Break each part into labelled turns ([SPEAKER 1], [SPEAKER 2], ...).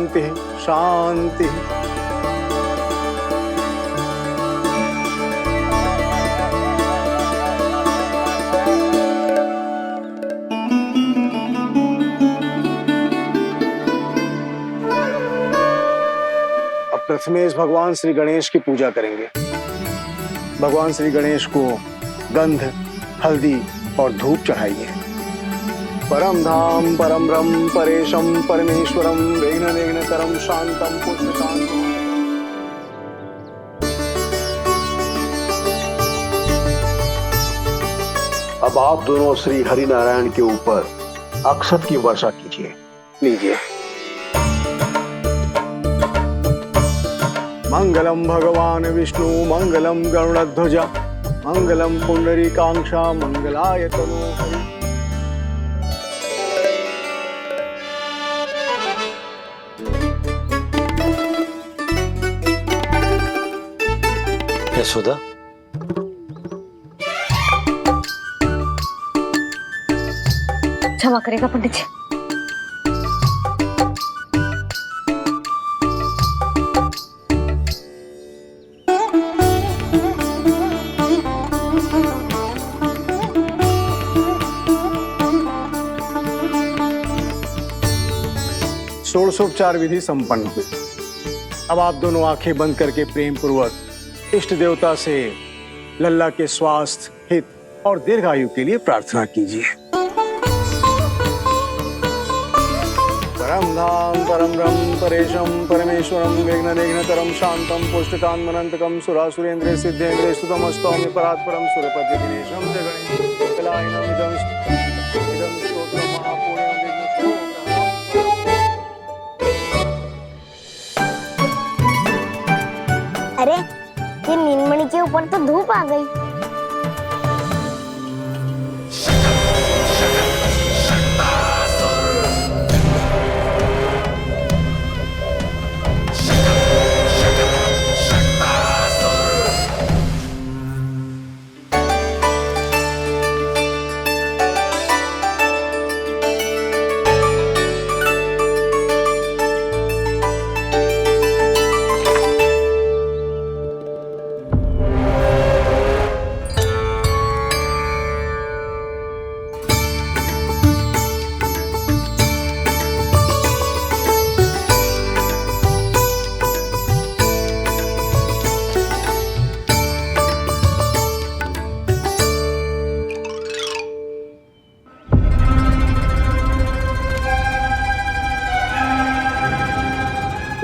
[SPEAKER 1] शांति शांति। अब प्रथमेश भगवान श्री गणेश की पूजा करेंगे। भगवान श्री गणेश को गंध, हल्दी और धूप चढ़ाइए। परम धाम परम ब्रह्म परेशम परमेश्वरम विघ्न निघ्नकरम शांतम पुष्टकांतम।
[SPEAKER 2] अब आप दोनों श्री हरि नारायण के ऊपर अक्षत की वर्षा कीजिए।
[SPEAKER 1] लीजिए। मंगलम भगवान विष्णु मंगलम गरुड़ध्वजा मंगलम पुंडरीकाक्षा मंगलाय तनोहरि।
[SPEAKER 3] यशोदा,
[SPEAKER 4] क्षमा करेगा पंडित जी।
[SPEAKER 1] षोडशोपचार विधि संपन्न हुई। अब आप दोनों आंखें बंद करके प्रेम पूर्वक इष्ट देवता से लल्ला के स्वास्थ्य, हित और दीर्घायु के लिए प्रार्थना कीजिए। परम धाम परम ब्रह्म परेशम परमेश्वरम विघ्न निघ्नकरम शांतम पुष्टकांतमनंतकम सुरासुरेंद्र सिद्धेंद्र स्तुतम स्तौम्य परात्परम सुरपति दिनेशम जगणेश कलायनम इदं स्तोत्रम महापुण्यम विघ्नशोकहरम।
[SPEAKER 5] अरे ये नीलमणि के ऊपर तो धूप आ गई।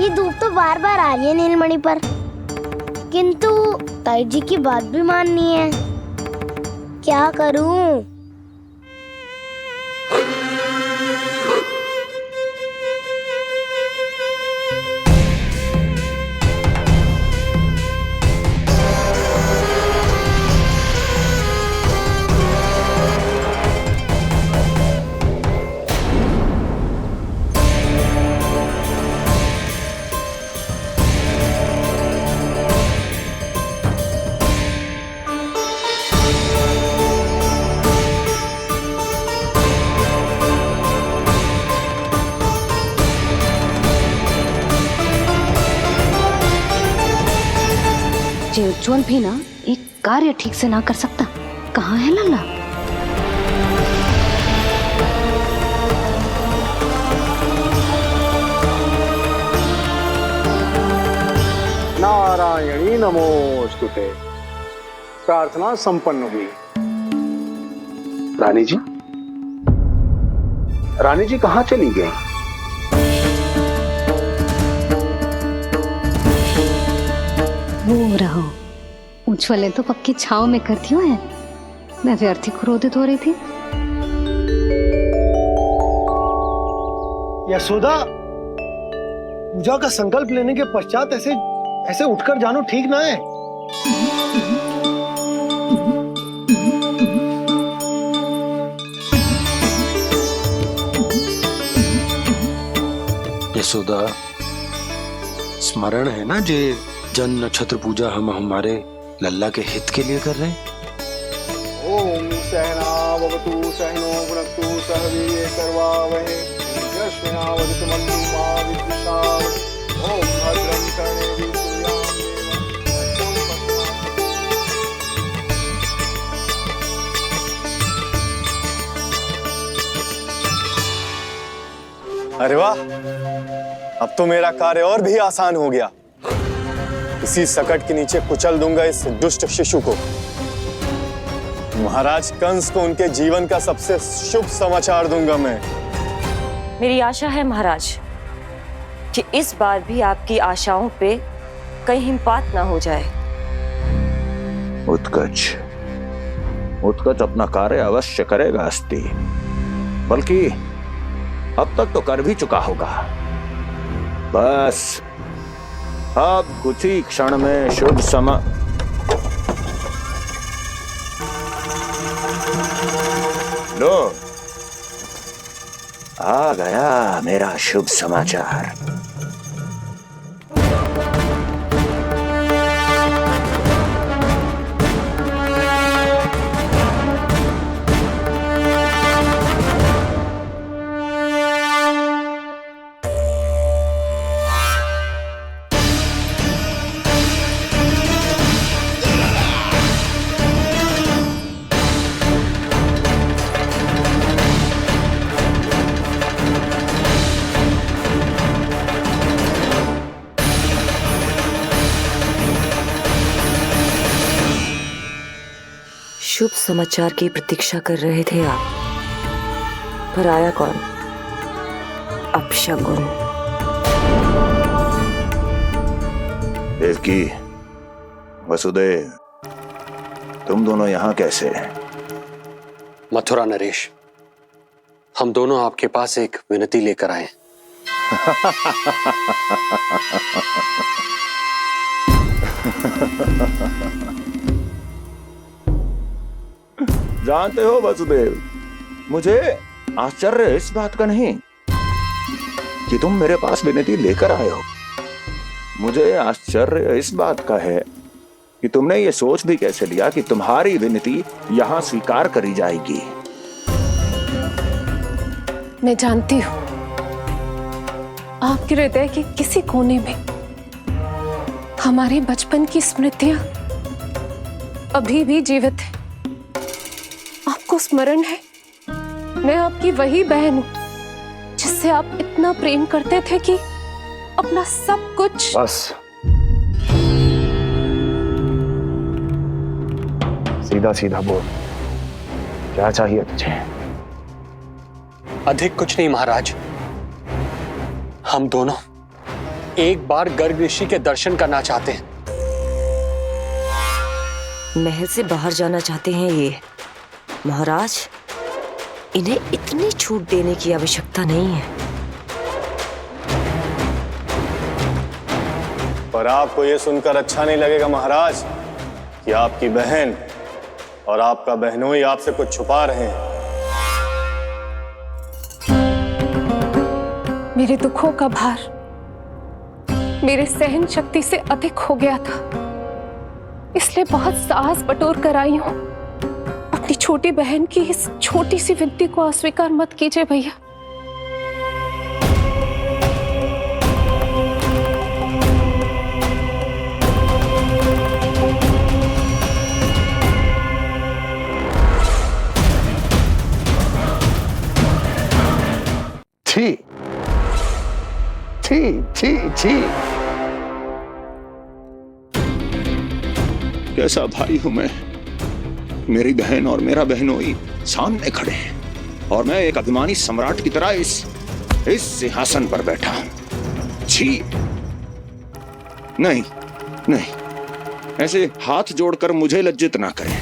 [SPEAKER 5] ये धूप तो बार बार आ रही है नीलमणि पर, किंतु ताई जी की बात भी माननी है। क्या करूं?
[SPEAKER 4] जे उज्जवल भी ना एक कार्य ठीक से ना कर सकता। कहाँ है लल्ला?
[SPEAKER 1] नारायणी नमोस्तुते। प्रार्थना संपन्न हुई।
[SPEAKER 2] रानी जी, रानी जी कहाँ चली गई?
[SPEAKER 4] वो रहो, उज्जवल ने तो पक्की छाव में कर दियो है। मैं व्यर्थ ही क्रोधित हो रही थी।
[SPEAKER 6] यशोदा, पूजा का संकल्प लेने के पश्चात ऐसे उठकर जानो ठीक ना है।
[SPEAKER 3] यशोदा, स्मरण है ना जे जन नक्षत्र पूजा हम हमारे लल्ला के हित के लिए कर रहे हैं।
[SPEAKER 1] ओम सहना भवतु सहनो भुनक्तु सह वीर्यं करवावहै तेजस्विनावधीतमस्तु मा विद्विषावहै।
[SPEAKER 7] अरे वाह, अब तो मेरा कार्य और भी आसान हो गया। इसी सकट के नीचे कुचल दूंगा इस दुष्ट शिशु को। महाराज कंस को उनके जीवन का सबसे शुभ समाचार दूंगा मैं।
[SPEAKER 8] मेरी आशा है महाराज कि इस बार भी आपकी आशाओं पे कहीं हिमपात ना हो जाए।
[SPEAKER 9] उत्कच अपना कार्य अवश्य करेगा अस्ति, बल्कि अब तक तो कर भी चुका होगा। बस अब कुछ ही क्षण में शुभ समय। लो, आ गया मेरा शुभ समाचार।
[SPEAKER 8] शुभ समाचार की प्रतीक्षा कर रहे थे आप, पर आया कौन? अपशगुन।
[SPEAKER 9] देवकी, वसुदेव, तुम दोनों यहाँ कैसे?
[SPEAKER 3] मथुरा नरेश, हम दोनों आपके पास एक विनती लेकर आए।
[SPEAKER 9] जानते हो वसुदेव, मुझे आश्चर्य इस बात का नहीं कि तुम मेरे पास विनती लेकर आए हो। मुझे आश्चर्य इस बात का है कि तुमने ये सोच भी कैसे लिया कि तुम्हारी विनती यहाँ स्वीकार करी जाएगी।
[SPEAKER 10] मैं जानती हूँ आपके हृदय के किसी कोने में हमारे बचपन की स्मृतियां अभी भी जीवित है। आपको स्मरण है, मैं आपकी वही बहन हूं जिससे आप इतना प्रेम करते थे कि अपना सब कुछ।
[SPEAKER 1] बस सीधा सीधा बोल, क्या चाहिए तुझे?
[SPEAKER 3] अधिक कुछ नहीं महाराज, हम दोनों एक बार गर्ग ऋषि के दर्शन करना चाहते हैं।
[SPEAKER 8] महल से बाहर जाना चाहते हैं ये। महाराज, इन्हें इतनी छूट देने की आवश्यकता नहीं है।
[SPEAKER 7] पर आपको यह सुनकर अच्छा नहीं लगेगा महाराज कि आपकी बहन और आपका बहनोई आपसे कुछ छुपा रहे हैं।
[SPEAKER 10] मेरे दुखों का भार मेरे सहन शक्ति से अधिक हो गया था, इसलिए बहुत साहस बटोर कर आई हूं। अपनी छोटी बहन की इस छोटी सी विनती को अस्वीकार मत कीजिए भैया।
[SPEAKER 1] छी छी छी छी।
[SPEAKER 9] कैसा भाई हूं मैं? मेरी बहन और मेरा बहनोई सामने खड़े हैं और मैं एक अभिमानी सम्राट की तरह इस सिंहासन पर बैठा हूं। छी, नहीं नहीं, ऐसे हाथ जोड़कर मुझे लज्जित ना करें।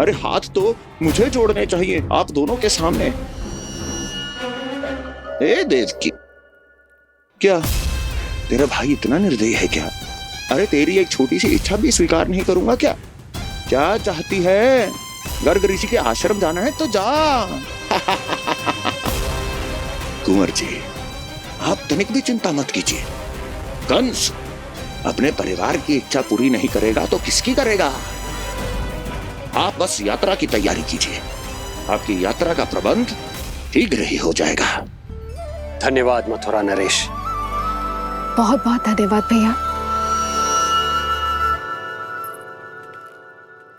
[SPEAKER 9] अरे हाथ तो मुझे जोड़ने चाहिए आप दोनों के सामने। ए देवकी, क्या तेरा भाई इतना निर्दयी है क्या? अरे तेरी एक छोटी सी इच्छा भी स्वीकार नहीं करूंगा क्या? क्या चाहती है? गर्ग ऋषि के आश्रम जाना है तो जा। कुंवर जी, आप तनिक भी चिंता मत कीजिए। कंस अपने परिवार की इच्छा पूरी नहीं करेगा तो किसकी करेगा? आप बस यात्रा की तैयारी कीजिए, आपकी यात्रा का प्रबंध शीघ्र ही हो जाएगा।
[SPEAKER 3] धन्यवाद मथुरा नरेश।
[SPEAKER 10] बहुत बहुत धन्यवाद भैया।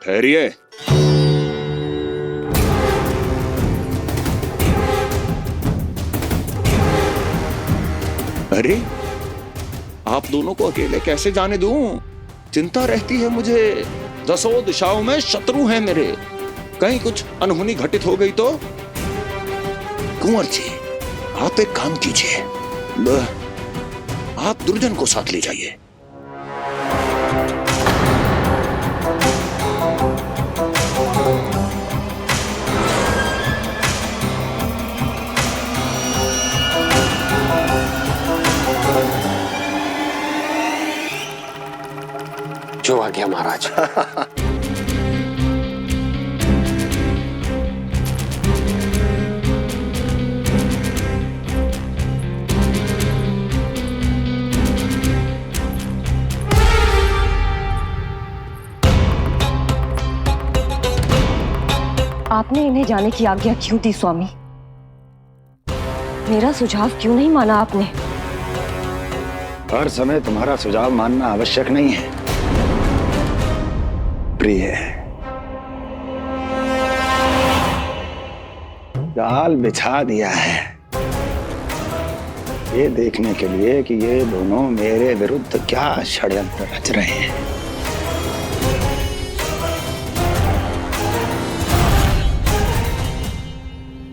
[SPEAKER 9] ठहरिए। अरे आप दोनों को अकेले कैसे जाने दूं? चिंता रहती है मुझे। 10 दिशाओं में शत्रु हैं मेरे। कहीं कुछ अनहोनी घटित हो गई तो? कुंवर जी, आप एक काम कीजिए, आप दुर्जन को साथ ले जाइए।
[SPEAKER 3] जो आ गया महाराज।
[SPEAKER 8] आपने इन्हें जाने की आज्ञा क्यों दी स्वामी? मेरा सुझाव क्यों नहीं माना आपने?
[SPEAKER 11] हर समय तुम्हारा सुझाव मानना आवश्यक नहीं है प्रिय। जाल बिछा दिया है ये देखने के लिए कि ये दोनों मेरे विरुद्ध क्या षड्यंत्र रच रहे हैं।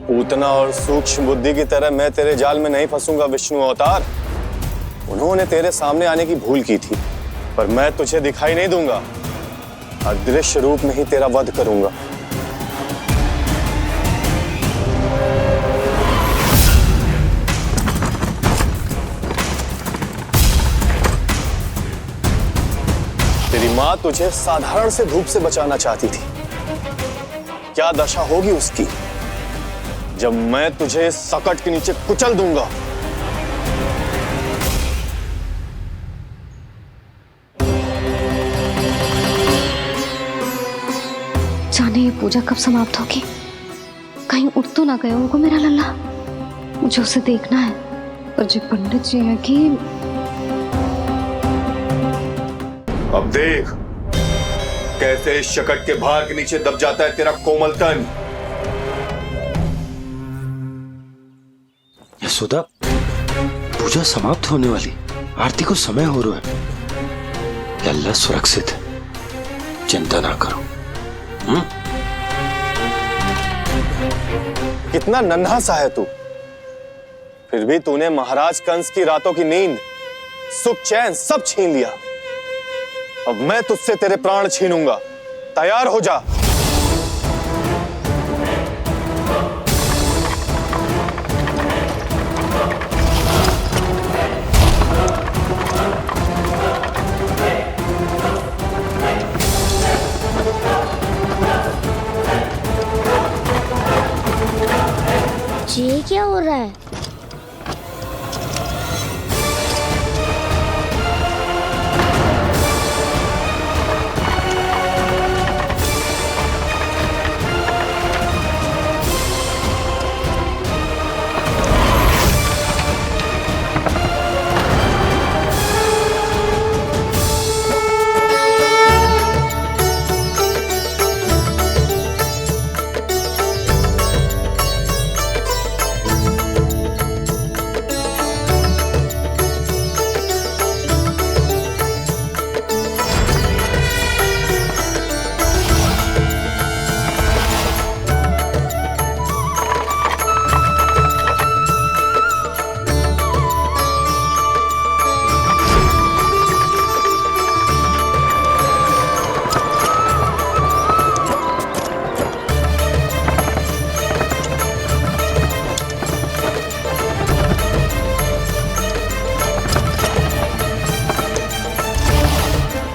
[SPEAKER 7] पूतना और सूक्ष्म बुद्धि की तरह मैं तेरे जाल में नहीं फंसूंगा विष्णु अवतार। उन्होंने तेरे सामने आने की भूल की थी, पर मैं तुझे दिखाई नहीं दूंगा। अदृश्य रूप में ही तेरा वध करूंगा। तेरी मां तुझे साधारण से धूप से बचाना चाहती थी। क्या दशा होगी उसकी जब मैं तुझे सकट के नीचे कुचल दूंगा।
[SPEAKER 4] जाने ये पूजा कब समाप्त होगी? कहीं उठ तो ना गए होगा मेरा लल्ला। मुझे उसे देखना है। पर जो पंडित जी है कि
[SPEAKER 7] अब देख कैसे इस शकट के भार के नीचे दब जाता है तेरा कोमल तन।
[SPEAKER 3] यशोदा, पूजा समाप्त होने वाली, आरती को समय हो रहा है। लल्ला सुरक्षित है, चिंता ना करो।
[SPEAKER 7] कितना नन्हा सा है तू, फिर भी तूने महाराज कंस की रातों की नींद, सुख चैन सब छीन लिया। अब मैं तुझसे तेरे प्राण छीनूंगा। तैयार हो जा।
[SPEAKER 5] ये क्या हो रहा है?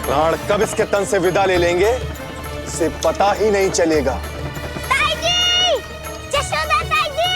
[SPEAKER 5] प्राण कब इसके तन से विदा ले लेंगे इसे पता ही नहीं चलेगा। ताई जी! जशोदा ताई जी!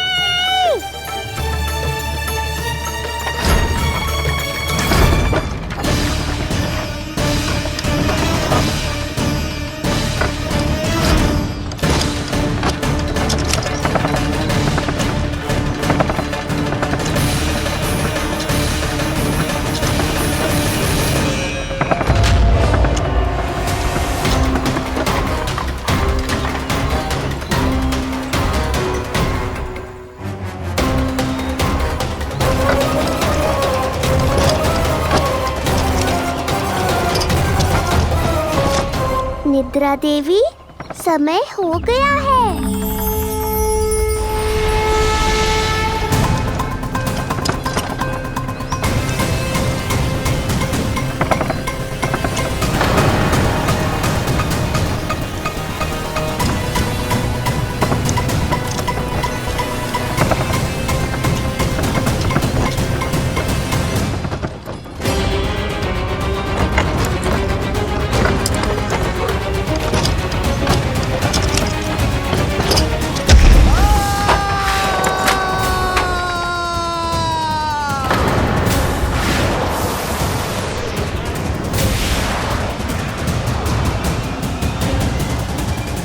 [SPEAKER 5] निद्रा देवी, समय हो गया है।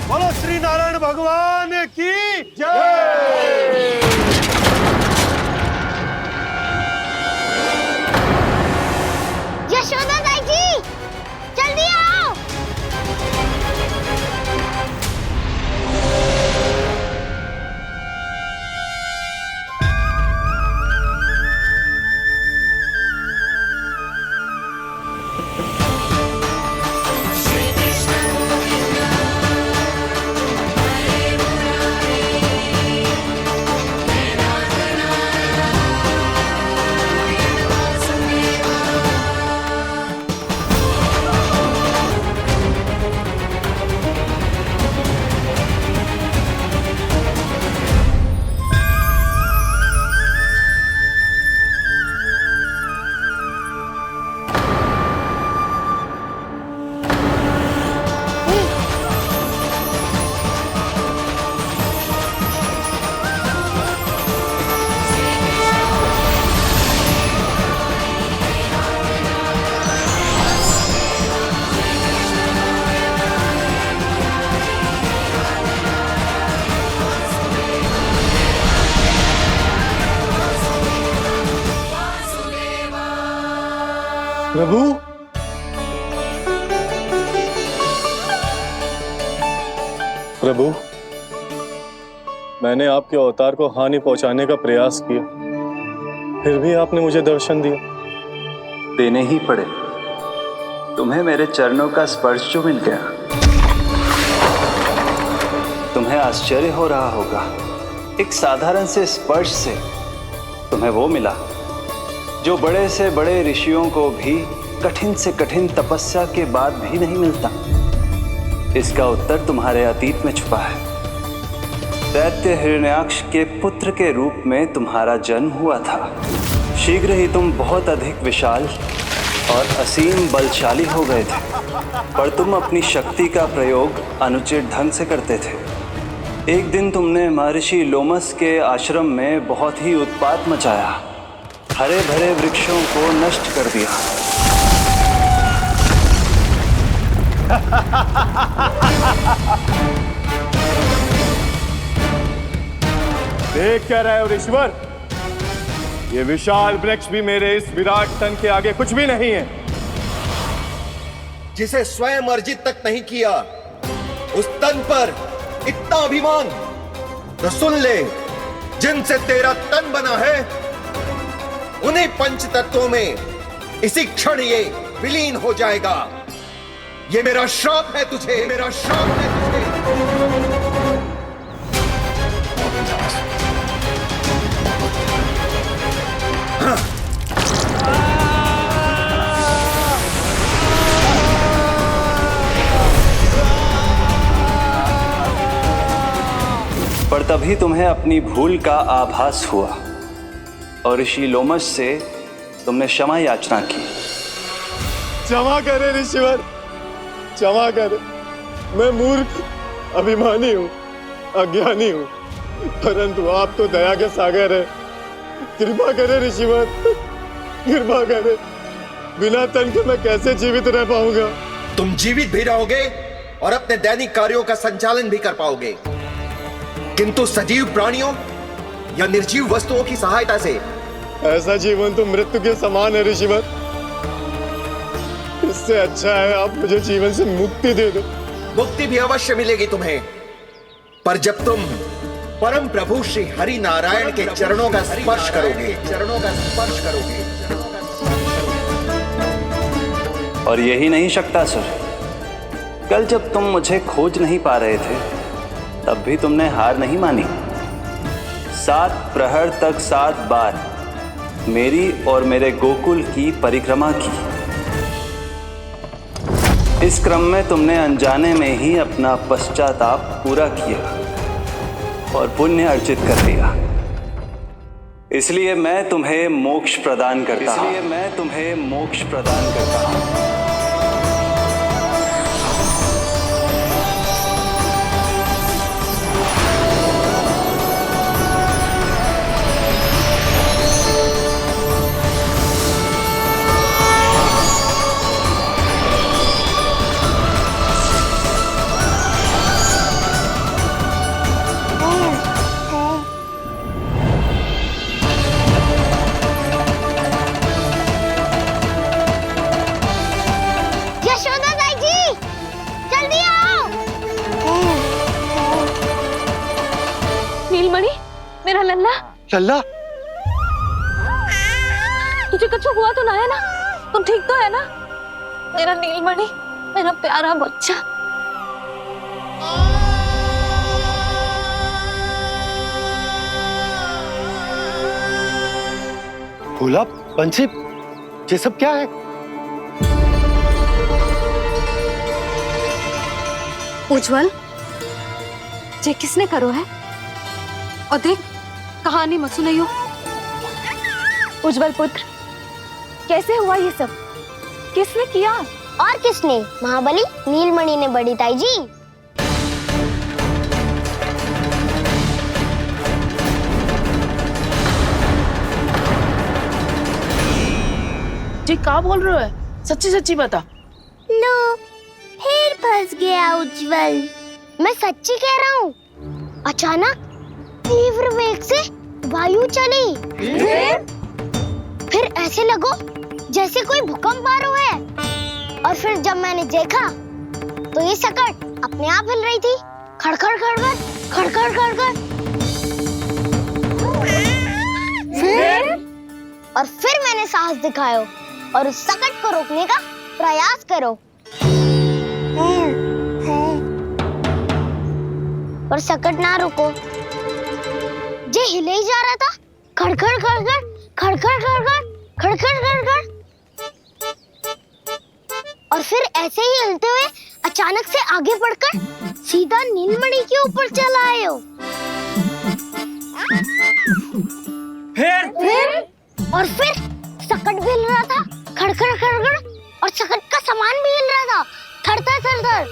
[SPEAKER 6] बोलो श्री नारायण भगवान की जय।
[SPEAKER 5] यशोदा ताई जी, जल्दी आओ।
[SPEAKER 7] प्रभु, प्रभु, मैंने आपके अवतार को हानि पहुंचाने का प्रयास किया, फिर भी आपने मुझे दर्शन दिया।
[SPEAKER 11] देने ही पड़े। तुम्हें मेरे चरणों का स्पर्श जो मिल गया, तुम्हें आश्चर्य हो रहा होगा। एक साधारण से स्पर्श से तुम्हें वो मिला जो बड़े से बड़े ऋषियों को भी कठिन से कठिन तपस्या के बाद भी नहीं मिलता। इसका उत्तर तुम्हारे अतीत में छुपा है। दैत्य हिरण्याक्ष के पुत्र के रूप में तुम्हारा जन्म हुआ था। शीघ्र ही तुम बहुत अधिक विशाल और असीम बलशाली हो गए थे, पर तुम अपनी शक्ति का प्रयोग अनुचित ढंग से करते थे। एक दिन तुमने महर्षि लोमस के आश्रम में बहुत ही उत्पात मचाया, हरे भरे वृक्षों को नष्ट कर दिया।
[SPEAKER 7] देख क्या रहे हो ऋषिवर? ये विशाल वृक्ष भी मेरे इस विराट तन के आगे कुछ भी नहीं है।
[SPEAKER 12] जिसे स्वयं अर्जित तक नहीं किया, उस तन पर इतना अभिमान। तो सुन ले, जिनसे तेरा तन बना है, उन्हीं पंच तत्वों में इसी क्षण ये विलीन हो जाएगा। ये मेरा श्राप है तुझे, मेरा श्राप है तुझे।
[SPEAKER 11] पर तभी तुम्हें अपनी भूल का आभास हुआ और ऋषि लोमस से तुमने क्षमा याचना की।
[SPEAKER 7] क्षमा करे ऋषिवर, क्षमा करे। मैं मूर्ख, अभिमानी हूँ, अज्ञानी हूँ, परंतु आप तो दया के सागर है। कृपा करे ऋषिवर, कृपा करे। बिना तन के मैं कैसे जीवित रह पाऊंगा?
[SPEAKER 12] तुम जीवित भी रहोगे और अपने दैनिक कार्यों का संचालन भी कर पाओगे, किंतु सजीव प्राणियों या निर्जीव वस्तुओं की सहायता से।
[SPEAKER 7] ऐसा जीवन तो मृत्यु के समान है ऋषिवर। इससे अच्छा है आप मुझे जीवन से मुक्ति दे दो।
[SPEAKER 12] मुक्ति भी अवश्य मिलेगी तुम्हें, पर जब तुम परम प्रभु श्री हरि नारायण के चरणों का स्पर्श करोगे, चरणों का स्पर्श करोगे।
[SPEAKER 11] और यही नहीं शक्तासुर, कल जब तुम मुझे खोज नहीं पा रहे थे तब भी तुमने हार नहीं मानी। 7 प्रहर तक 7 बार मेरी और मेरे गोकुल की परिक्रमा की। इस क्रम में तुमने अनजाने में ही अपना पश्चाताप पूरा किया और पुण्य अर्जित कर लिया। इसलिए मैं तुम्हें मोक्ष प्रदान करता हूं।
[SPEAKER 5] यशोदा ताई जी, जल्दी आओ।
[SPEAKER 4] नीलमणि, मेरा लल्ला,
[SPEAKER 6] लल्ला,
[SPEAKER 4] तुझे कुछ हुआ तो ना है ना? तुम ठीक तो है ना? मेरा नीलमणि, मेरा प्यारा बच्चा।
[SPEAKER 6] भोला, बंसी, ये सब क्या है?
[SPEAKER 4] उज्जवल, ये किसने करो है? और देख, कहानी मत सुनाइयो।
[SPEAKER 5] उज्जवल पुत्र, कैसे हुआ ये सब? किसने किया? और किसने? महाबली नीलमणि ने, बड़ी ताई जी।
[SPEAKER 13] जी क्या बोल रहे हो? सच्ची सच्ची बता।
[SPEAKER 5] लो, फिर फंस गया उज्जवल। मैं सच्ची कह रहा हूँ। अचानक तीव्र वेग से वायु चली। फिर ऐसे लगो जैसे कोई भूकंप आ रहा है। और फिर जब मैंने देखा तो ये सकट अपने आप हिल रही थी, खड़खड़ खड़खड़ खड़खड़ खड़खड़। फिर मैंने साहस दिखाया और उस सकट को रोकने का प्रयास करो। पर सकट ना रुको, जे हिले ही जा रहा था, खड़खड़ खड़खड़ खड़खड़ खड़खड़ खड़खड़ खड़खड़। और फिर ऐसे ही हिलते हुए अचानक से आगे बढ़कर सीधा नीलमणि के ऊपर चला आए हो। फिर सकट भी हिल रहा था, खड़खड़ खड़खड़, और सकट का सामान भी हिल रहा था, थरथर थरथर।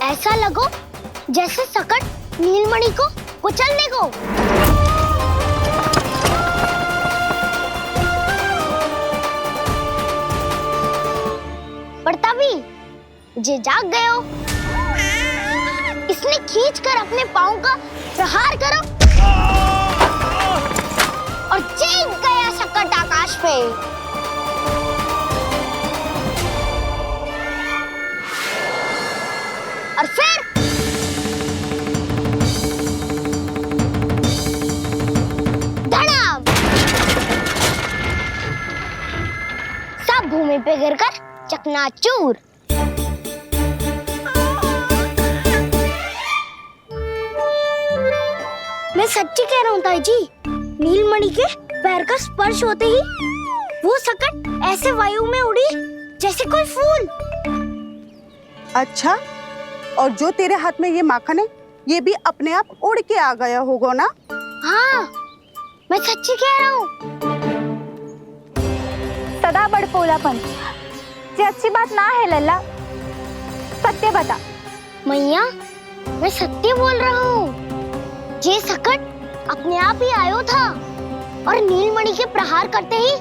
[SPEAKER 5] ऐसा लगो जैसे सकट नीलमणि को कुचलने को। पर तभी जे जाग गए हो। इसने खींचकर अपने पांव का प्रहार करो और चीख गया सकट आकाश पे। और फिर धड़ाम, सब भूमि पे गिरकर चकनाचूर। मैं सच्ची कह रहा हूँ ताई जी, नीलमणि के पैर का स्पर्श होते ही वो सकट ऐसे वायु में उड़ी जैसे कोई फूल।
[SPEAKER 14] अच्छा, और जो तेरे हाथ में ये माखन है, ये भी अपने आप उड़ के आ गया होगा ना?
[SPEAKER 5] हाँ, मैं सच्ची कह रहा हूँ।
[SPEAKER 15] सदा बड़पोलापन, ये अच्छी बात ना है लल्ला, सत्य बता।
[SPEAKER 5] मैया, मैं सत्य बोल रहा हूँ। ये सकट अपने आप ही आयो था और नीलमणि के प्रहार करते ही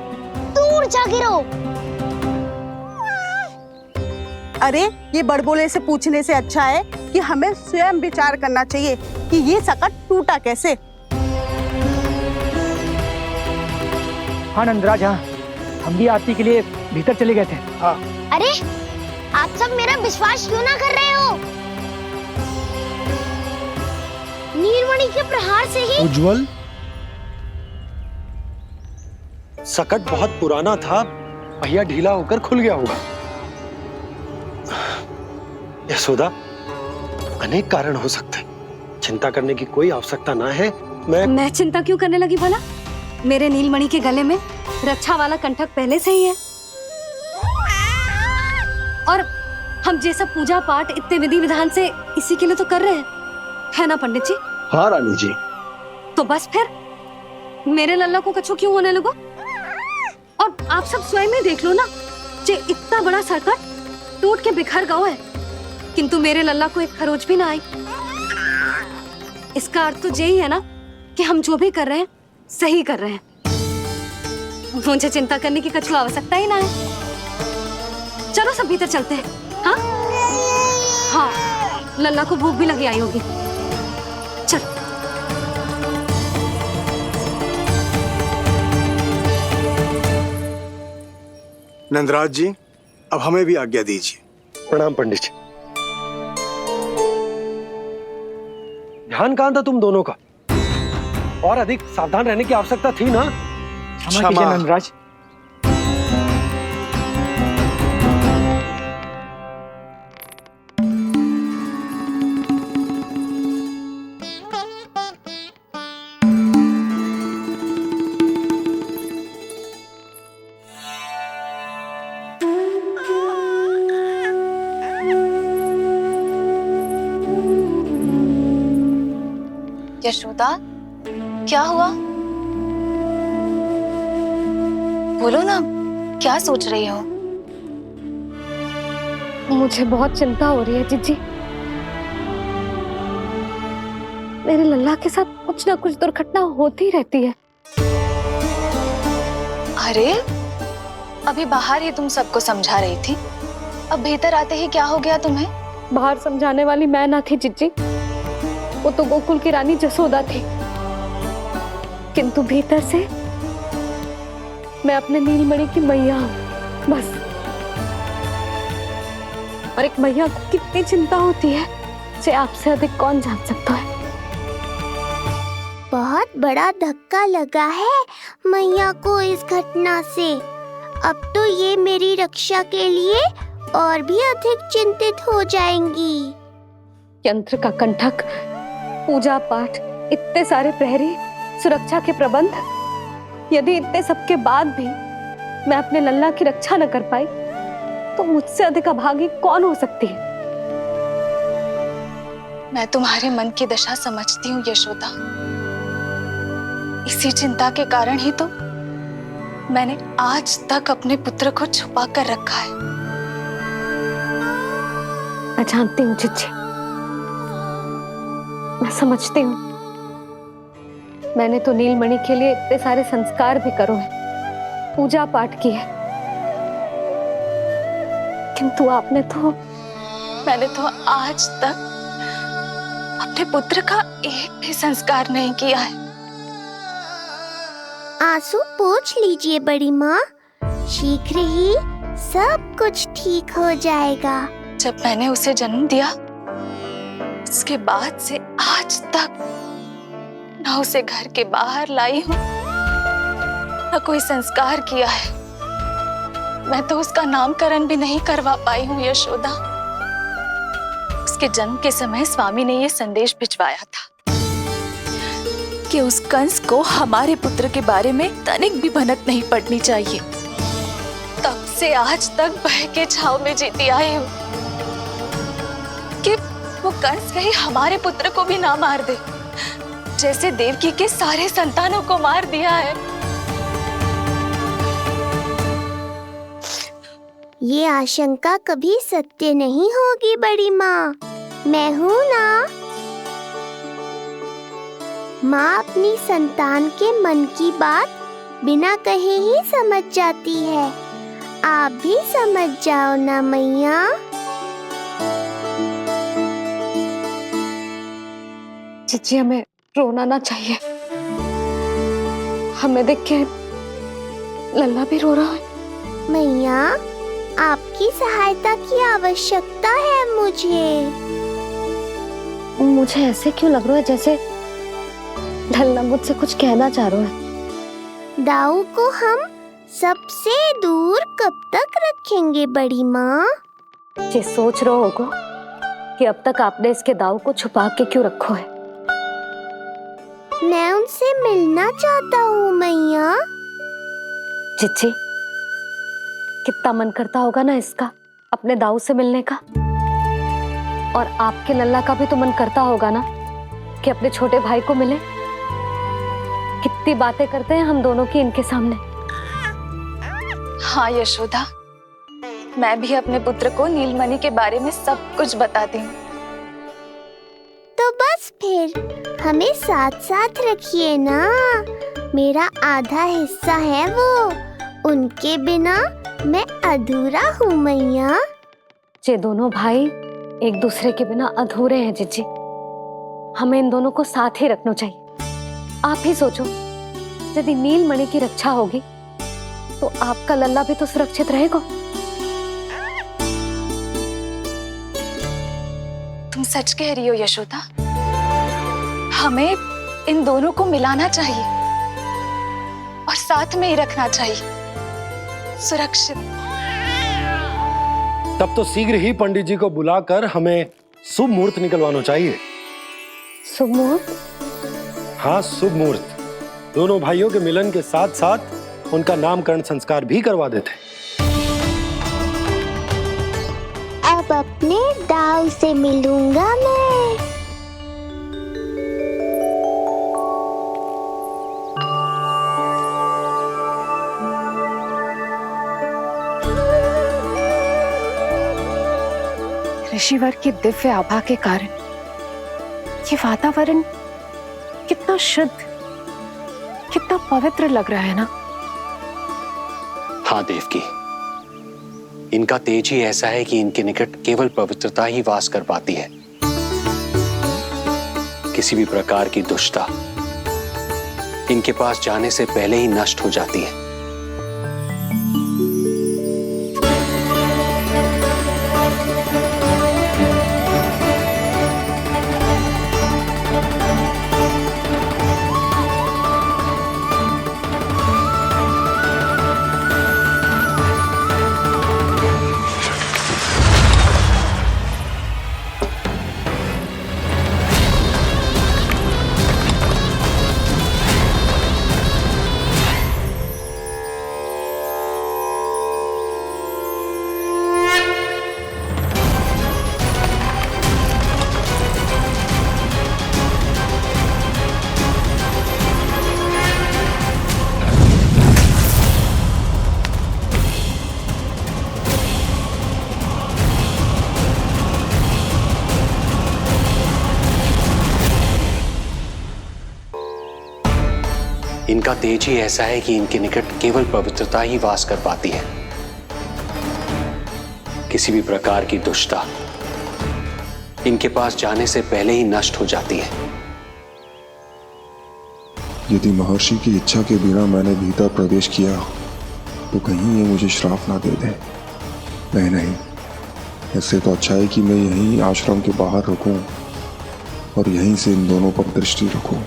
[SPEAKER 5] दूर जा गिरो।
[SPEAKER 14] अरे, ये बड़बोले से पूछने से अच्छा है कि हमें स्वयं विचार करना चाहिए कि ये सकट टूटा कैसे।
[SPEAKER 16] हाँ नंदराज, हाँ, हम भी आरती के लिए भीतर चले गए थे। हाँ।
[SPEAKER 5] अरे, आप सब मेरा विश्वास क्यों ना कर रहे हो? नीलमणि के प्रहार से ही
[SPEAKER 6] उज्जवल, सकट बहुत पुराना था, पहिया ढीला होकर खुल गया होगा। यशोदा, अनेक कारण हो सकते हैं, चिंता करने की कोई आवश्यकता ना है।
[SPEAKER 4] मैं चिंता क्यों करने लगी भला? मेरे नीलमणि के गले में रक्षा वाला कंठक पहले से ही है, और हम ये सब पूजा पाठ इतने विधि विधान से इसी के लिए तो कर रहे हैं, है ना पंडित जी?
[SPEAKER 2] हाँ रानी जी।
[SPEAKER 4] तो बस फिर मेरे लल्ला को कछु क्यों होने लगा? और आप सब स्वयं ही देख लो ना, जे इतना बड़ा संकट टूट के बिखर गया है, किंतु मेरे लल्ला को एक खरोच भी ना आई। इसका अर्थ तो यही है ना कि हम जो भी कर रहे हैं सही कर रहे हैं। मुझे चिंता करने की कछु आवश्यकता ही ना है। चलो सब भीतर चलते हैं। हाँ हाँ, लल्ला को भूख भी लगी आई होगी। चल।
[SPEAKER 1] नंदराज जी, अब हमें भी आज्ञा दीजिए।
[SPEAKER 6] प्रणाम पंडित जी। ध्यान कहाँ था तुम दोनों का? और अधिक सावधान रहने की आवश्यकता थी ना।
[SPEAKER 16] क्षमा कीजिए नंदराज।
[SPEAKER 15] यशोदा, क्या हुआ? बोलो ना, क्या सोच रही हो?
[SPEAKER 4] मुझे बहुत चिंता हो रही है जीजी। मेरे लल्ला के साथ कुछ ना कुछ दुर्घटना होती रहती है।
[SPEAKER 15] अरे, अभी बाहर ही तुम सबको समझा रही थी, अब भीतर आते ही क्या हो गया तुम्हें?
[SPEAKER 4] बाहर समझाने वाली मैं ना थी जीजी, वो तो गोकुल की रानी जसोदा थी, किंतु भीतर से मैं अपने नीलमणि की मैया हूँ, बस। और एक मैया को कितनी चिंता होती है, इसे आपसे अधिक कौन जान सकता है।
[SPEAKER 5] बहुत बड़ा धक्का लगा है मैया को इस घटना से। अब तो ये मेरी रक्षा के लिए और भी अधिक चिंतित हो जाएंगी।
[SPEAKER 4] यंत्र का कंठक, पूजा पाठ, इतने सारे प्रहरी, सुरक्षा के प्रबंध, यदि इतने सबके बाद भी मैं अपने लल्ला की रक्षा न कर पाई तो मुझसे अधिक अभागी कौन हो सकती है?
[SPEAKER 15] मैं तुम्हारे मन की दशा समझती हूँ यशोदा। इसी चिंता के कारण ही तो मैंने आज तक अपने पुत्र को छुपा कर रखा है।
[SPEAKER 4] मैं जानती हूँ चिच्ची, मैं समझती हूँ। मैंने तो नीलमणि के लिए इतने सारे संस्कार भी करो है, पूजा पाठ की है, किंतु मैंने तो आज तक अपने पुत्र का एक भी संस्कार नहीं किया है।
[SPEAKER 5] आंसू पोंछ लीजिए बड़ी माँ, शीघ्र ही सब कुछ ठीक हो जाएगा।
[SPEAKER 15] जब मैंने उसे जन्म दिया, उसके बाद से आज तक न उसे घर के बाहर लाई हूँ, न कोई संस्कार किया है। मैं तो उसका नामकरण भी नहीं करवा पाई हूँ यशोदा। उसके जन्म के समय स्वामी ने ये संदेश भिजवाया था कि उस कंस को हमारे पुत्र के बारे में तनिक भी भनक नहीं पड़नी चाहिए। तब से आज तक भय के छाव में जीती आई हूँ कि वो कंस कहीं हमारे पुत्र को भी ना मार दे, जैसे देवकी के सारे संतानों को मार दिया है।
[SPEAKER 5] ये आशंका कभी सत्य नहीं होगी बड़ी माँ, मैं हूँ ना। माँ अपनी संतान के मन की बात बिना कहे ही समझ जाती है। आप भी समझ जाओ ना मैया।
[SPEAKER 4] जीजी, हमें रोना ना चाहिए। हमें देख के लल्ला भी रो रहा है।
[SPEAKER 5] मैया, आपकी सहायता की आवश्यकता है
[SPEAKER 4] मुझे ऐसे क्यों लग रहा है जैसे लल्ला मुझसे कुछ कहना चाह रहा है।
[SPEAKER 5] दाऊ को हम सबसे दूर कब तक रखेंगे बड़ी माँ?
[SPEAKER 4] ये सोच रहा होगा कि अब तक आपने इसके दाव को छुपा के क्यों रखो है।
[SPEAKER 5] मैं उनसे मिलना चाहता हूँ मैया।
[SPEAKER 4] चिच्ची, कितना मन करता होगा ना इसका अपने दाऊ से मिलने का। और आपके लल्ला का भी तो मन करता होगा ना कि अपने छोटे भाई को मिले। कितनी बातें करते हैं हम दोनों की इनके सामने।
[SPEAKER 15] हाँ यशोदा, मैं भी अपने पुत्र को नीलमणि के बारे में सब कुछ बताती हूँ।
[SPEAKER 5] तो बस फिर हमें साथ साथ रखिए ना। मेरा आधा हिस्सा है वो, उनके बिना मैं अधूरा हूँ मैया।
[SPEAKER 4] ये दोनों भाई एक दूसरे के बिना अधूरे हैं जिज्जी। हमें इन दोनों को साथ ही रखना चाहिए। आप ही सोचो, यदि नीलमणि की रक्षा होगी तो आपका लल्ला भी तो सुरक्षित रहेगा।
[SPEAKER 15] तुम सच कह रही हो यशोदा, हमें इन दोनों को मिलाना चाहिए और साथ में ही रखना चाहिए, सुरक्षित।
[SPEAKER 6] तब तो शीघ्र ही पंडित जी को बुलाकर हमें शुभ मुहूर्त निकलवाना चाहिए।
[SPEAKER 4] शुभ मुहूर्त?
[SPEAKER 6] हाँ, शुभ मुहूर्त। दोनों भाइयों के मिलन के साथ साथ उनका नामकरण संस्कार भी करवा देते।
[SPEAKER 5] अब अपने दाऊ से मिलूंगा मैं।
[SPEAKER 10] ऋषिवर की दिव्य आभा के कारण ये वातावरण कितना शुद्ध, कितना पवित्र लग रहा है ना।
[SPEAKER 3] हाँ देवकी, इनका तेज ही ऐसा है कि इनके निकट केवल पवित्रता ही वास कर पाती है। किसी भी प्रकार की दुष्टता इनके पास जाने से पहले ही नष्ट हो जाती है। इनका तेज ही ऐसा है कि इनके निकट केवल पवित्रता ही वास कर पाती है। किसी भी प्रकार की दुष्टता इनके पास जाने से पहले ही नष्ट हो जाती है।
[SPEAKER 17] यदि महर्षि की इच्छा के बिना मैंने भीतर प्रवेश किया तो कहीं ये मुझे श्राप ना दे दे। नहीं, इससे तो अच्छा है कि मैं यहीं आश्रम के बाहर रुकूं और यहीं से इन दोनों पर दृष्टि रखूं।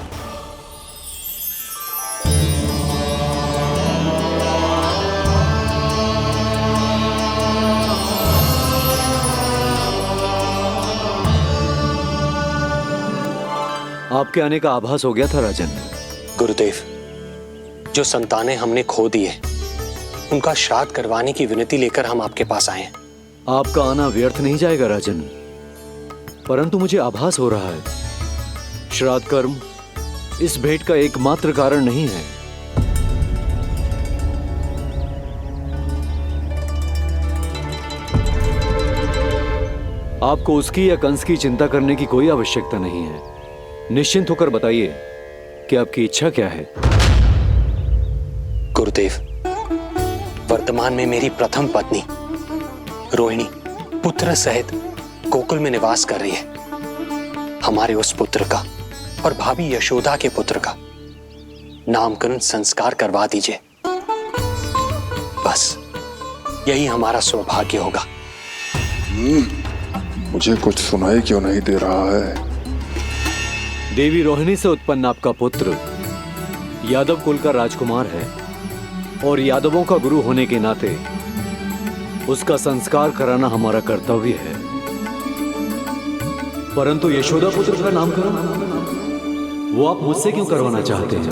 [SPEAKER 11] आपके आने का आभास हो गया था राजन।
[SPEAKER 3] गुरुदेव, जो संतानें हमने खो दी है उनका श्राद्ध करवाने की विनती लेकर हम आपके पास आए हैं।
[SPEAKER 11] आपका आना व्यर्थ नहीं जाएगा राजन, परंतु मुझे आभास हो रहा है श्राद्ध कर्म इस भेंट का एकमात्र कारण नहीं है। आपको उसकी या कंस की चिंता करने की कोई आवश्यकता नहीं है। निश्चिंत होकर बताइए कि आपकी इच्छा क्या है।
[SPEAKER 3] गुरुदेव, वर्तमान में मेरी प्रथम पत्नी रोहिणी पुत्र सहित गोकुल में निवास कर रही है। हमारे उस पुत्र का और भाभी यशोदा के पुत्र का नामकरण संस्कार करवा दीजिए। बस यही हमारा सौभाग्य होगा।
[SPEAKER 17] मुझे कुछ सुनाई क्यों नहीं दे रहा है?
[SPEAKER 11] देवी रोहिणी से उत्पन्न आपका पुत्र यादव कुल का राजकुमार है और यादवों का गुरु होने के नाते उसका संस्कार कराना हमारा कर्तव्य है। परंतु यशोदा पुत्र का नामकरण वो आप मुझसे क्यों करवाना चाहते हैं?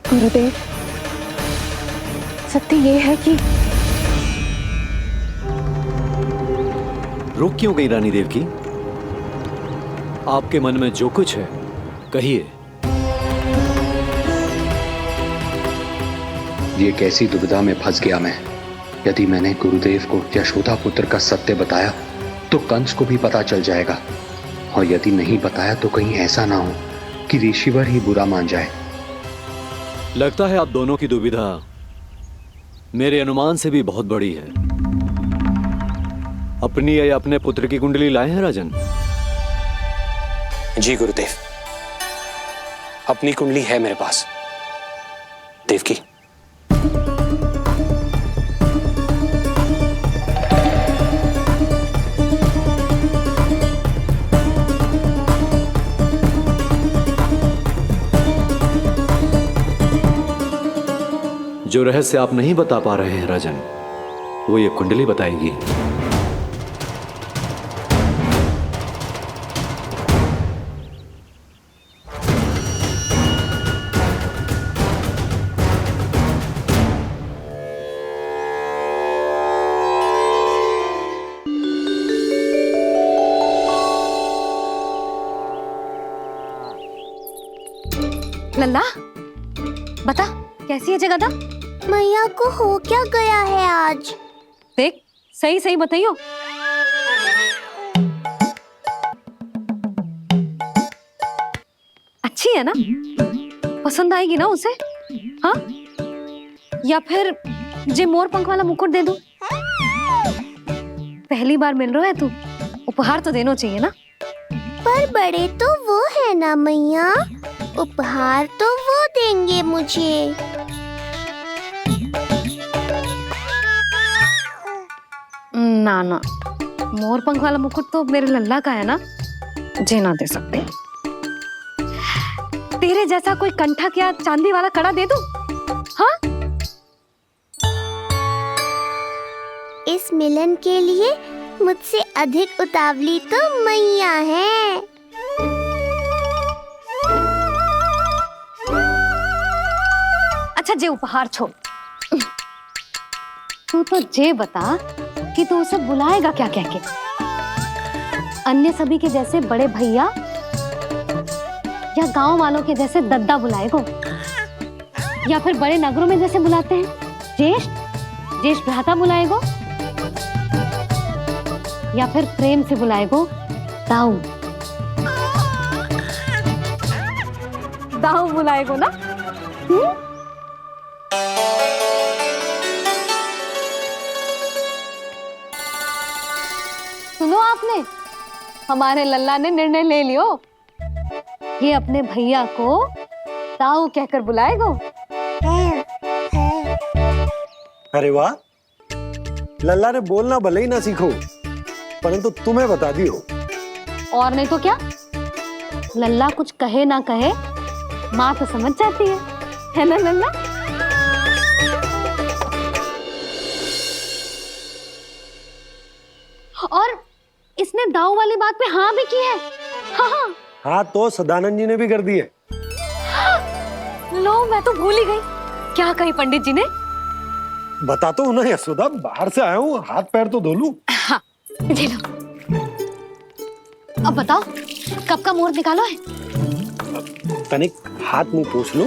[SPEAKER 10] गुरुदेव, सत्य ये है कि
[SPEAKER 11] रुक क्यों गई रानी देवकी? आपके मन में जो कुछ है कहिए।
[SPEAKER 3] ये कैसी दुविधा में फंस गया मैं। यदि मैंने गुरुदेव को यशोदा पुत्र का सत्य बताया तो कंस को भी पता चल जाएगा, और यदि नहीं बताया तो कहीं ऐसा ना हो कि ऋषिवर ही बुरा मान जाए।
[SPEAKER 11] लगता है आप दोनों की दुविधा मेरे अनुमान से भी बहुत बड़ी है। अपनी या अपने पुत्र की कुंडली लाए हैं राजन?
[SPEAKER 3] जी गुरुदेव, अपनी कुंडली है मेरे पास। देवकी,
[SPEAKER 11] जो रहस्य आप नहीं बता पा रहे हैं राजन, वो ये कुंडली बताएगी।
[SPEAKER 4] लल्ला, बता कैसी है जगदा?
[SPEAKER 5] मैया को हो क्या गया है आज?
[SPEAKER 4] देख, सही सही बताइयो। अच्छी है ना? पसंद आएगी ना उसे? हाँ? या फिर जे मोर पंख वाला मुकुट दे दूं? पहली बार मिल रहा है तू, उपहार तो देना चाहिए ना?
[SPEAKER 5] पर बड़े तो वो है ना मैया, उपहार तो वो देंगे मुझे।
[SPEAKER 4] ना ना, मोर पंख वाला मुकुट तो मेरे लल्ला का है ना, जे ना दे सकते। तेरे जैसा कोई कंठक या चांदी वाला कड़ा दे दूं? हाँ?
[SPEAKER 5] इस मिलन के लिए मुझसे अधिक उतावली तो मैया है।
[SPEAKER 4] अच्छा, जे उपहार छोड़, तू तो जे बता कि तू उसे बुलाएगा क्या कह के? अन्य सभी के जैसे बड़े भैया या गांव वालों के जैसे दद्दा बुलाएगो, या फिर बड़े नगरों में जैसे बुलाते हैं ज्येष्ठ भ्राता बुलाएगो, या फिर प्रेम से बुलाएगो दाऊ बुलाएगो ना? सुनो आपने, हमारे लल्ला ने निर्णय ले लियो, ये अपने भैया को ताऊ कहकर बुलाएगो।
[SPEAKER 6] अरे वाह, लल्ला ने बोलना भले ही ना सीखो, परंतु तुम्हें बता दियो।
[SPEAKER 4] और नहीं तो क्या, लल्ला कुछ कहे ना कहे माँ तो समझ जाती है ना लल्ला? और इसने दाऊ वाली बात पे हाँ भी की है। हाँ
[SPEAKER 6] हाँ, तो सदानंद जी ने भी कर दी है।
[SPEAKER 4] लो, मैं तो भूल ही गई। क्या कही पंडित जी ने?
[SPEAKER 6] बता तो उन्हें यशोदा, बाहर से आया हूँ, हाथ पैर तो धो लूं।
[SPEAKER 4] हाँ, ले लो। अब बताओ, कब का मुहूर्त निकालो है?
[SPEAKER 6] तनिक हाथ मुंह पूछ लो।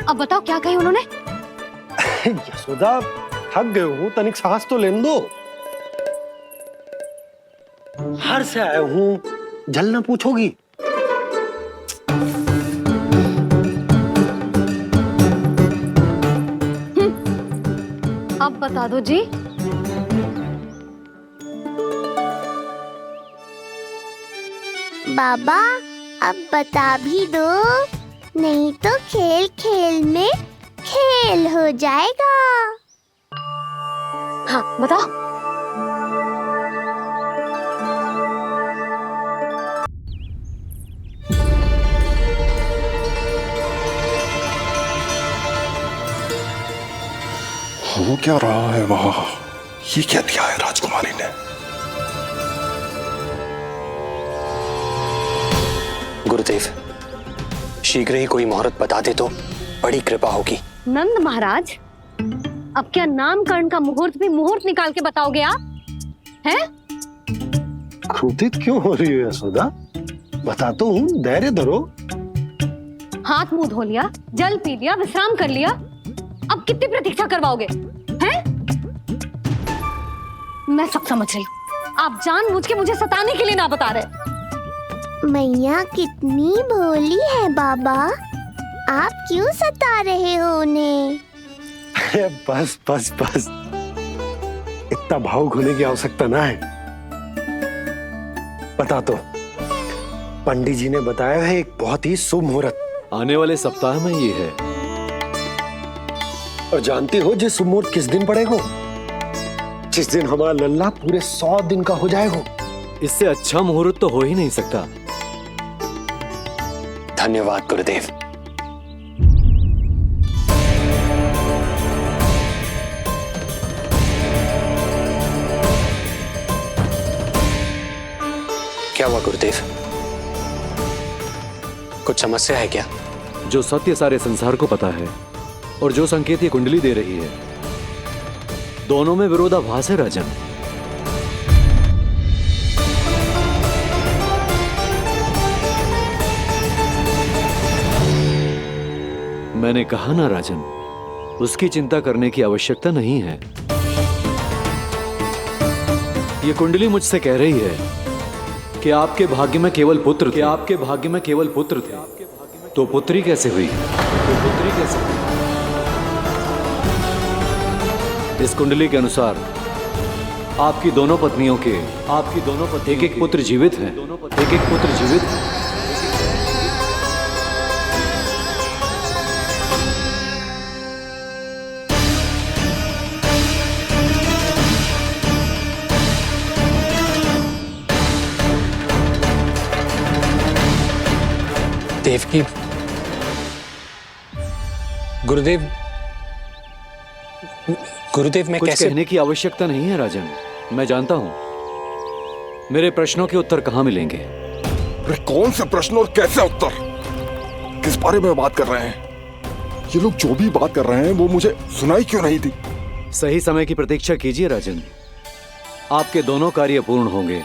[SPEAKER 4] अब बताओ क्या कही उन्होंने?
[SPEAKER 6] यशोदा, थक गए हूँ, तनिक सांस तो लेने दो। बाहर से आया हूँ, जलना पूछोगी?
[SPEAKER 4] अब बता दो जी।
[SPEAKER 5] बाबा, अब बता भी दो, नहीं तो खेल खेल में खेल हो जाएगा।
[SPEAKER 4] हाँ, बताओ।
[SPEAKER 17] हो क्या रहा है वहां? ये क्या दिया है राजकुमारी ने?
[SPEAKER 3] गुरुदेव, शीघ्र ही कोई मुहूर्त बता दे तो बड़ी कृपा होगी।
[SPEAKER 4] नंद महाराज, अब क्या नामकरण का मुहूर्त भी मुहूर्त निकाल के बताओगे आप? हैं?
[SPEAKER 6] क्रोधित क्यों हो रही हो यशोदा? बताता हूँ, धैर्य धरो।
[SPEAKER 4] हाथ मुंह धो लिया, जल पी लिया, विश्राम कर लिया, अब कितनी प्रतीक्षा करवाओगे? हैं? मैं सब समझ रही हूँ, आप जानबूझ के मुझे सताने के लिए ना बता रहे।
[SPEAKER 5] मैया कितनी भोली है बाबा, आप क्यों सता रहे हो उन्हें?
[SPEAKER 6] बस बस बस, इतना भावुक होने की आवश्यकता ना है। बता तो, पंडित जी ने बताया है एक बहुत ही शुभ मुहूर्त
[SPEAKER 18] आने वाले सप्ताह में ये है।
[SPEAKER 6] और जानते हो ये शुभ मुहूर्त किस दिन पड़ेगा? जिस दिन हमारा लल्ला पूरे 100 दिन का हो जाएगा।
[SPEAKER 18] इससे अच्छा मुहूर्त तो हो ही नहीं सकता।
[SPEAKER 3] धन्यवाद गुरुदेव। क्या हुआ गुरुदेव? कुछ समस्या है क्या?
[SPEAKER 18] जो सत्य सारे संसार को पता है और जो संकेत ये कुंडली दे रही है, दोनों में विरोधाभास है राजन। मैंने कहा ना राजन, उसकी चिंता करने की आवश्यकता नहीं है। ये कुंडली मुझसे कह रही है कि आपके भाग्य में केवल पुत्र थे। आपके भाग्य में केवल पुत्र थे, तो पुत्री कैसे हुई? इस कुंडली के अनुसार आपकी दोनों पत्नियों के एक एक पुत्र जीवित हैं। एक एक पुत्र जीवित हैं।
[SPEAKER 3] देवकी, गुरुदेव मैं
[SPEAKER 18] कुछ
[SPEAKER 3] कैसे?
[SPEAKER 18] कहने की आवश्यकता नहीं है राजन, मैं जानता हूं। मेरे प्रश्नों के उत्तर कहां मिलेंगे?
[SPEAKER 17] अरे कौन से प्रश्न और कैसे उत्तर? किस बारे में बात कर रहे हैं? ये लोग जो भी बात कर रहे हैं वो मुझे सुनाई क्यों नहीं दी?
[SPEAKER 18] सही समय की प्रतीक्षा कीजिए राजन, आपके दोनों कार्य पूर्ण होंगे।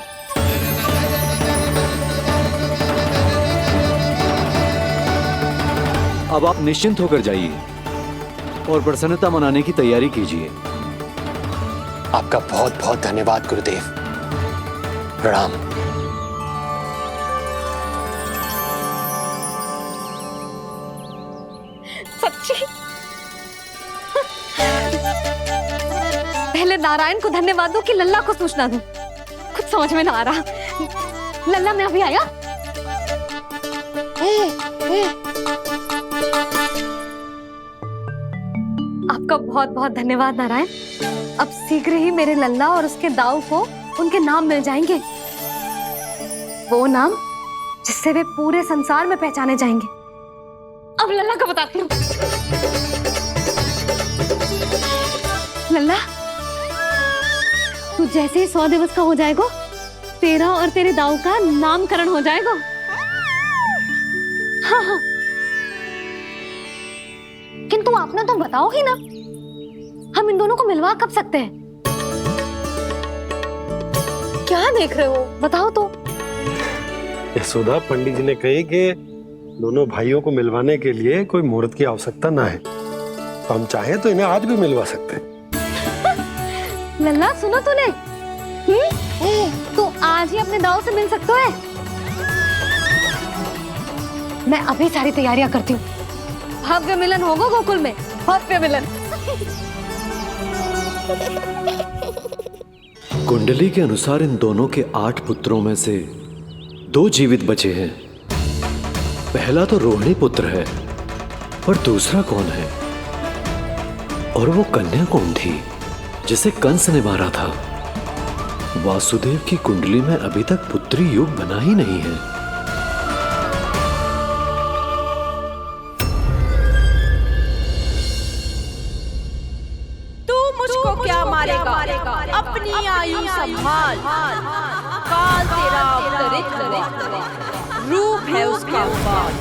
[SPEAKER 18] अब आप निश्चिंत होकर जाइए और प्रसन्नता मनाने की तैयारी कीजिए।
[SPEAKER 3] आपका बहुत बहुत धन्यवाद गुरुदेव। प्रणाम।
[SPEAKER 4] सच्ची? पहले नारायण को धन्यवाद दो कि लल्ला को सूचना दूं। कुछ समझ में ना आ रहा। लल्ला मैं अभी आया। आपका बहुत बहुत धन्यवाद नारायण। अब शीघ्र ही मेरे लल्ला और उसके दाऊ को उनके नाम मिल जाएंगे, वो नाम जिससे वे पूरे संसार में पहचाने जाएंगे। अब लल्ला को बताती हूँ। लल्ला, तू जैसे ही 100 दिवस का हो जाएगा, तेरा और तेरे दाऊ का नामकरण हो जाएगा। हाँ। किंतु आपने तो बताओगी ना, हम इन दोनों को मिलवा कब सकते हैं? क्या देख रहे हो, बताओ तो।
[SPEAKER 6] यशोदा, पंडित जी ने कही कि दोनों भाइयों को मिलवाने के लिए कोई मुहूर्त की आवश्यकता ना है, तो हम चाहें तो इन्हें आज भी मिलवा सकते हैं।
[SPEAKER 4] लल्ला सुनो तूने, तू आज ही अपने दाऊ से मिल सकता है। मैं अभी सारी तैयारियां करती हूँ। भव्य मिलन होगा गोकुल में, भव्य मिलन।
[SPEAKER 18] कुंडली के अनुसार इन दोनों के 8 पुत्रों में से 2 जीवित बचे हैं। पहला तो रोहिणी पुत्र है, पर दूसरा कौन है? और वो कन्या कौन थी जिसे कंस ने मारा था? वासुदेव की कुंडली में अभी तक पुत्री योग बना ही नहीं है।
[SPEAKER 14] तू
[SPEAKER 8] काल तेरा अवतरित रूप है उसका उपाय।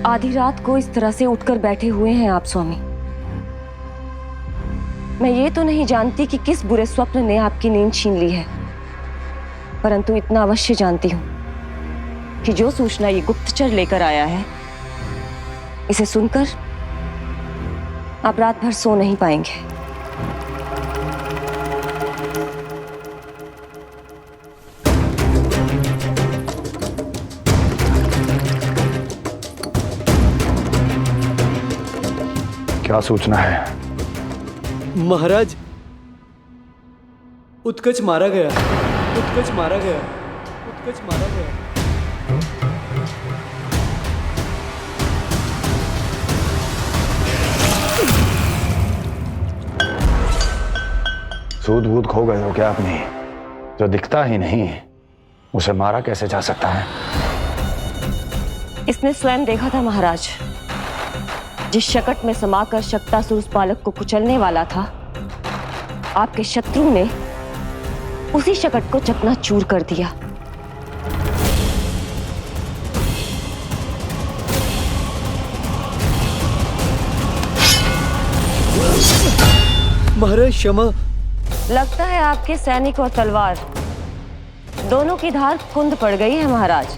[SPEAKER 8] आधी रात को इस तरह से उठकर बैठे हुए हैं आप स्वामी। मैं ये तो नहीं जानती कि किस बुरे स्वप्न ने आपकी नींद छीन ली है, परंतु इतना अवश्य जानती हूं कि जो सूचना ये गुप्तचर लेकर आया है, इसे सुनकर आप रात भर सो नहीं पाएंगे।
[SPEAKER 12] क्या सूचना है?
[SPEAKER 18] महाराज, उत्कच मारा गया, उत्कच मारा गया, उत्कच मारा गया।
[SPEAKER 12] सूद बूद खो गए हो क्या अपनी? जो दिखता ही नहीं उसे मारा कैसे जा सकता है?
[SPEAKER 8] इसने स्वयं देखा था महाराज। जिस शकट में समाकर शक्तासुर उस बालक को कुचलने वाला था, आपके शत्रु ने उसी शकट को चकनाचूर कर दिया।
[SPEAKER 18] महाराज क्षमा।
[SPEAKER 8] लगता है आपके सैनिक और तलवार दोनों की धार कुंद पड़ गई है महाराज।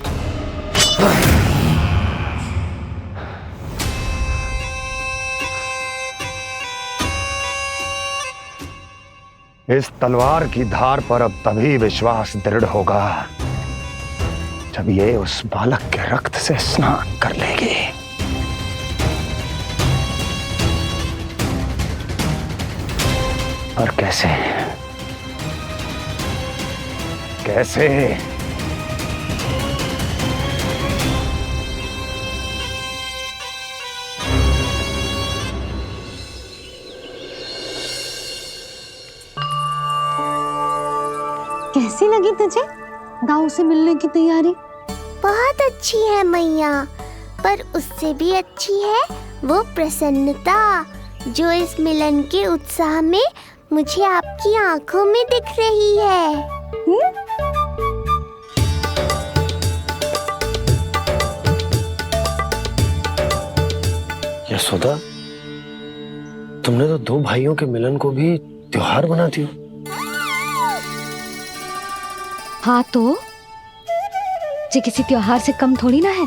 [SPEAKER 12] इस तलवार की धार पर अब तभी विश्वास दृढ़ होगा जब ये उस बालक के रक्त से स्नान कर लेगी। और कैसे कैसे?
[SPEAKER 4] कैसी लगी तुझे दाऊ से मिलने की तैयारी?
[SPEAKER 5] बहुत अच्छी है मैया, पर उससे भी अच्छी है वो प्रसन्नता जो इस मिलन के उत्साह में मुझे आपकी आंखों में दिख रही है।
[SPEAKER 6] यशोदा, तुमने तो दो भाइयों के मिलन को भी त्योहार बना दिया।
[SPEAKER 4] हाँ तो ये किसी त्योहार से कम थोड़ी ना है।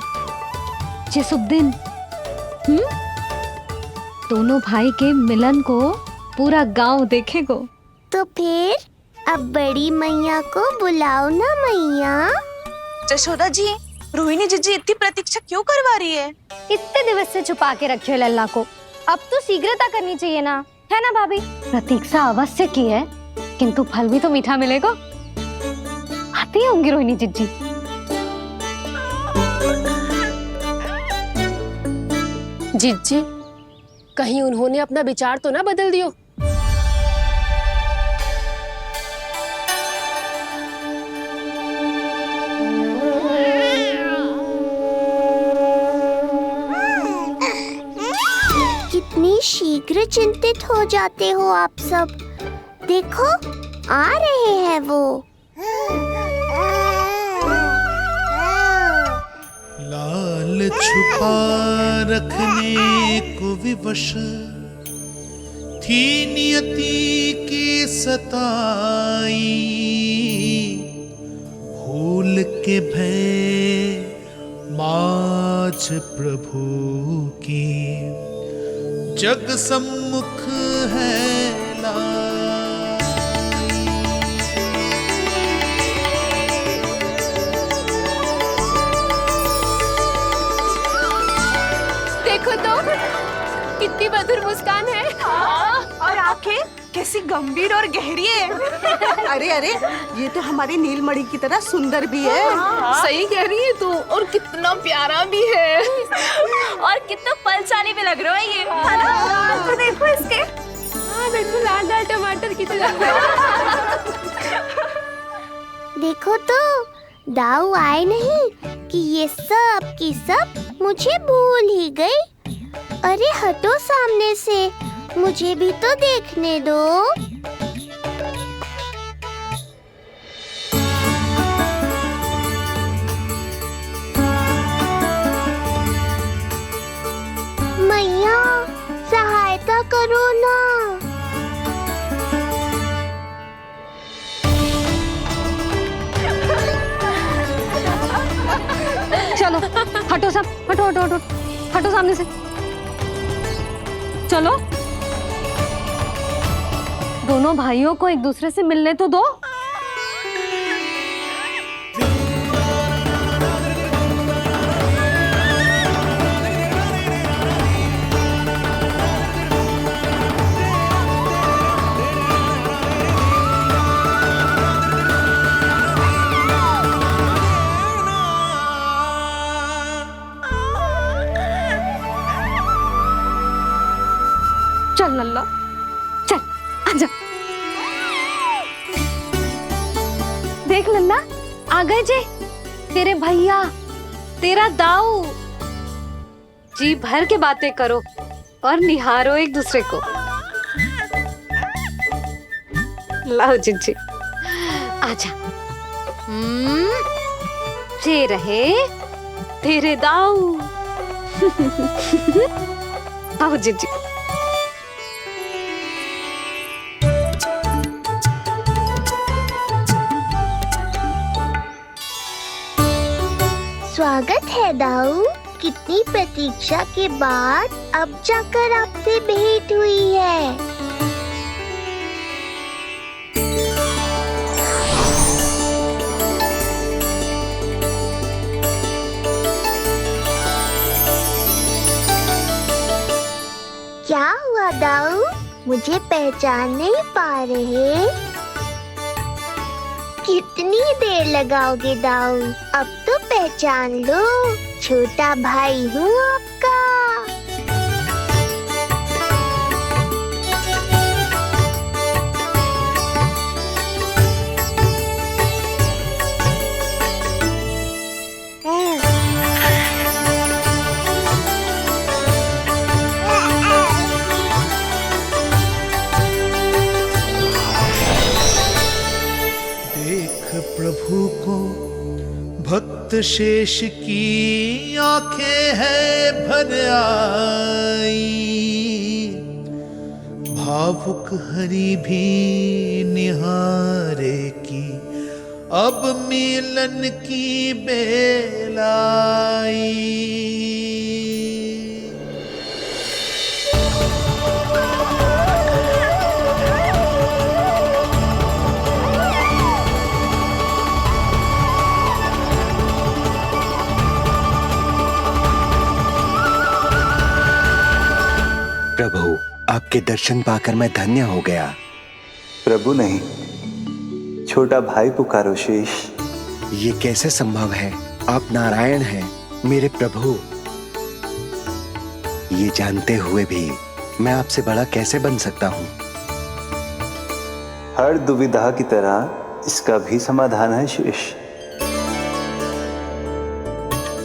[SPEAKER 4] ये शुभ दिन दोनों भाई के मिलन को पूरा गांव देखेगो।
[SPEAKER 5] तो फिर अब बड़ी मैया को बुलाओ ना मैया।
[SPEAKER 15] यशोदा जी, रोहिणी जीजी इतनी प्रतीक्षा क्यों करवा रही है?
[SPEAKER 4] इतने दिवस से छुपा के रखे हो लल्ला को, अब तो शीघ्रता करनी चाहिए ना, है ना भाभी? प्रतीक्षा अवश्य की है, किंतु फल भी तो मीठा मिलेगा। आती होंगी रोहिणी जीजी।
[SPEAKER 10] जीजी, कहीं उन्होंने अपना विचार तो ना बदल दियो?
[SPEAKER 5] कितनी शीघ्र चिंतित हो जाते हो आप सब। देखो आ रहे हैं वो।
[SPEAKER 19] लाल छुपा रखने को विवश थी नियति की सताई, भूल के भय माज प्रभु की जग सम्मुख है
[SPEAKER 10] देखो तो कितनी मधुर मुस्कान है।
[SPEAKER 14] और आंखें कैसी गंभीर और गहरी है। अरे अरे, ये तो हमारी नीलमणि की तरह सुंदर भी है।
[SPEAKER 10] सही कह रही है तू, और कितना प्यारा भी है।
[SPEAKER 15] और कितना बलशाली भी लग रहा है ये, है ना? तो देखो इसके।
[SPEAKER 10] बिल्कुल लाल लाल टमाटर की तरह।
[SPEAKER 5] देखो तो दाऊ आए नहीं कि ये सब की सब मुझे भूल ही गई। अरे हटो सामने से, मुझे भी तो देखने दो। मैया सहायता करो ना।
[SPEAKER 4] चलो हटो सब, हटो हटो हटो, हटो सामने से। चलो दोनों भाइयों को एक दूसरे से मिलने तो दो। चल लल्ला, चल आजा। देख लल्ला, आ गए जी तेरे भैया, तेरा दाऊ। जी भर के बातें करो और निहारो एक दूसरे को। लाओ जिज्जी, आजा। ये रहे तेरे दाऊ। आओ जिज्जी।
[SPEAKER 5] स्वागत है दाऊ। कितनी प्रतीक्षा के बाद अब जाकर आपसे भेंट हुई है। क्या हुआ दाऊ, मुझे पहचान नहीं पा रहे? कितनी देर लगाओगे दाऊ? अब तो पहचान लो, छोटा भाई हूँ आपका।
[SPEAKER 19] प्रभु को भक्त शेष की आंखें है भर आई, भावुक हरि भी निहारे की अब मिलन की बेल आई।
[SPEAKER 20] प्रभु, आपके दर्शन पाकर मैं धन्य हो गया।
[SPEAKER 11] प्रभु नहीं, छोटा भाई पुकारो शेष।
[SPEAKER 20] ये कैसे संभव है? आप नारायण हैं, मेरे प्रभु। ये जानते हुए भी मैं आपसे बड़ा कैसे बन सकता हूँ?
[SPEAKER 11] हर दुविधा की तरह इसका भी समाधान है शेष।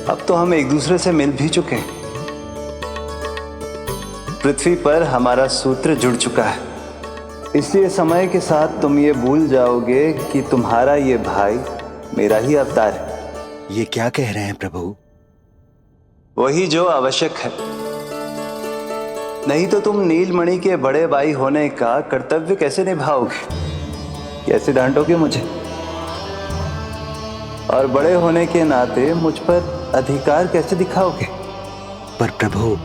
[SPEAKER 11] अब तो हम एक दूसरे से मिल भी चुके हैं। पृथ्वी पर हमारा सूत्र जुड़ चुका है, इसलिए समय के साथ तुम ये भूल जाओगे कि तुम्हारा ये भाई मेरा ही अवतार है।
[SPEAKER 20] ये क्या कह रहे हैं प्रभु?
[SPEAKER 11] वही जो आवश्यक है, नहीं तो तुम नीलमणि के बड़े भाई होने का कर्तव्य कैसे निभाओगे? कैसे डांटोगे मुझे? और बड़े होने के नाते मुझ पर अधिकार कैसे दिखाओगे?
[SPEAKER 20] पर प्रभु,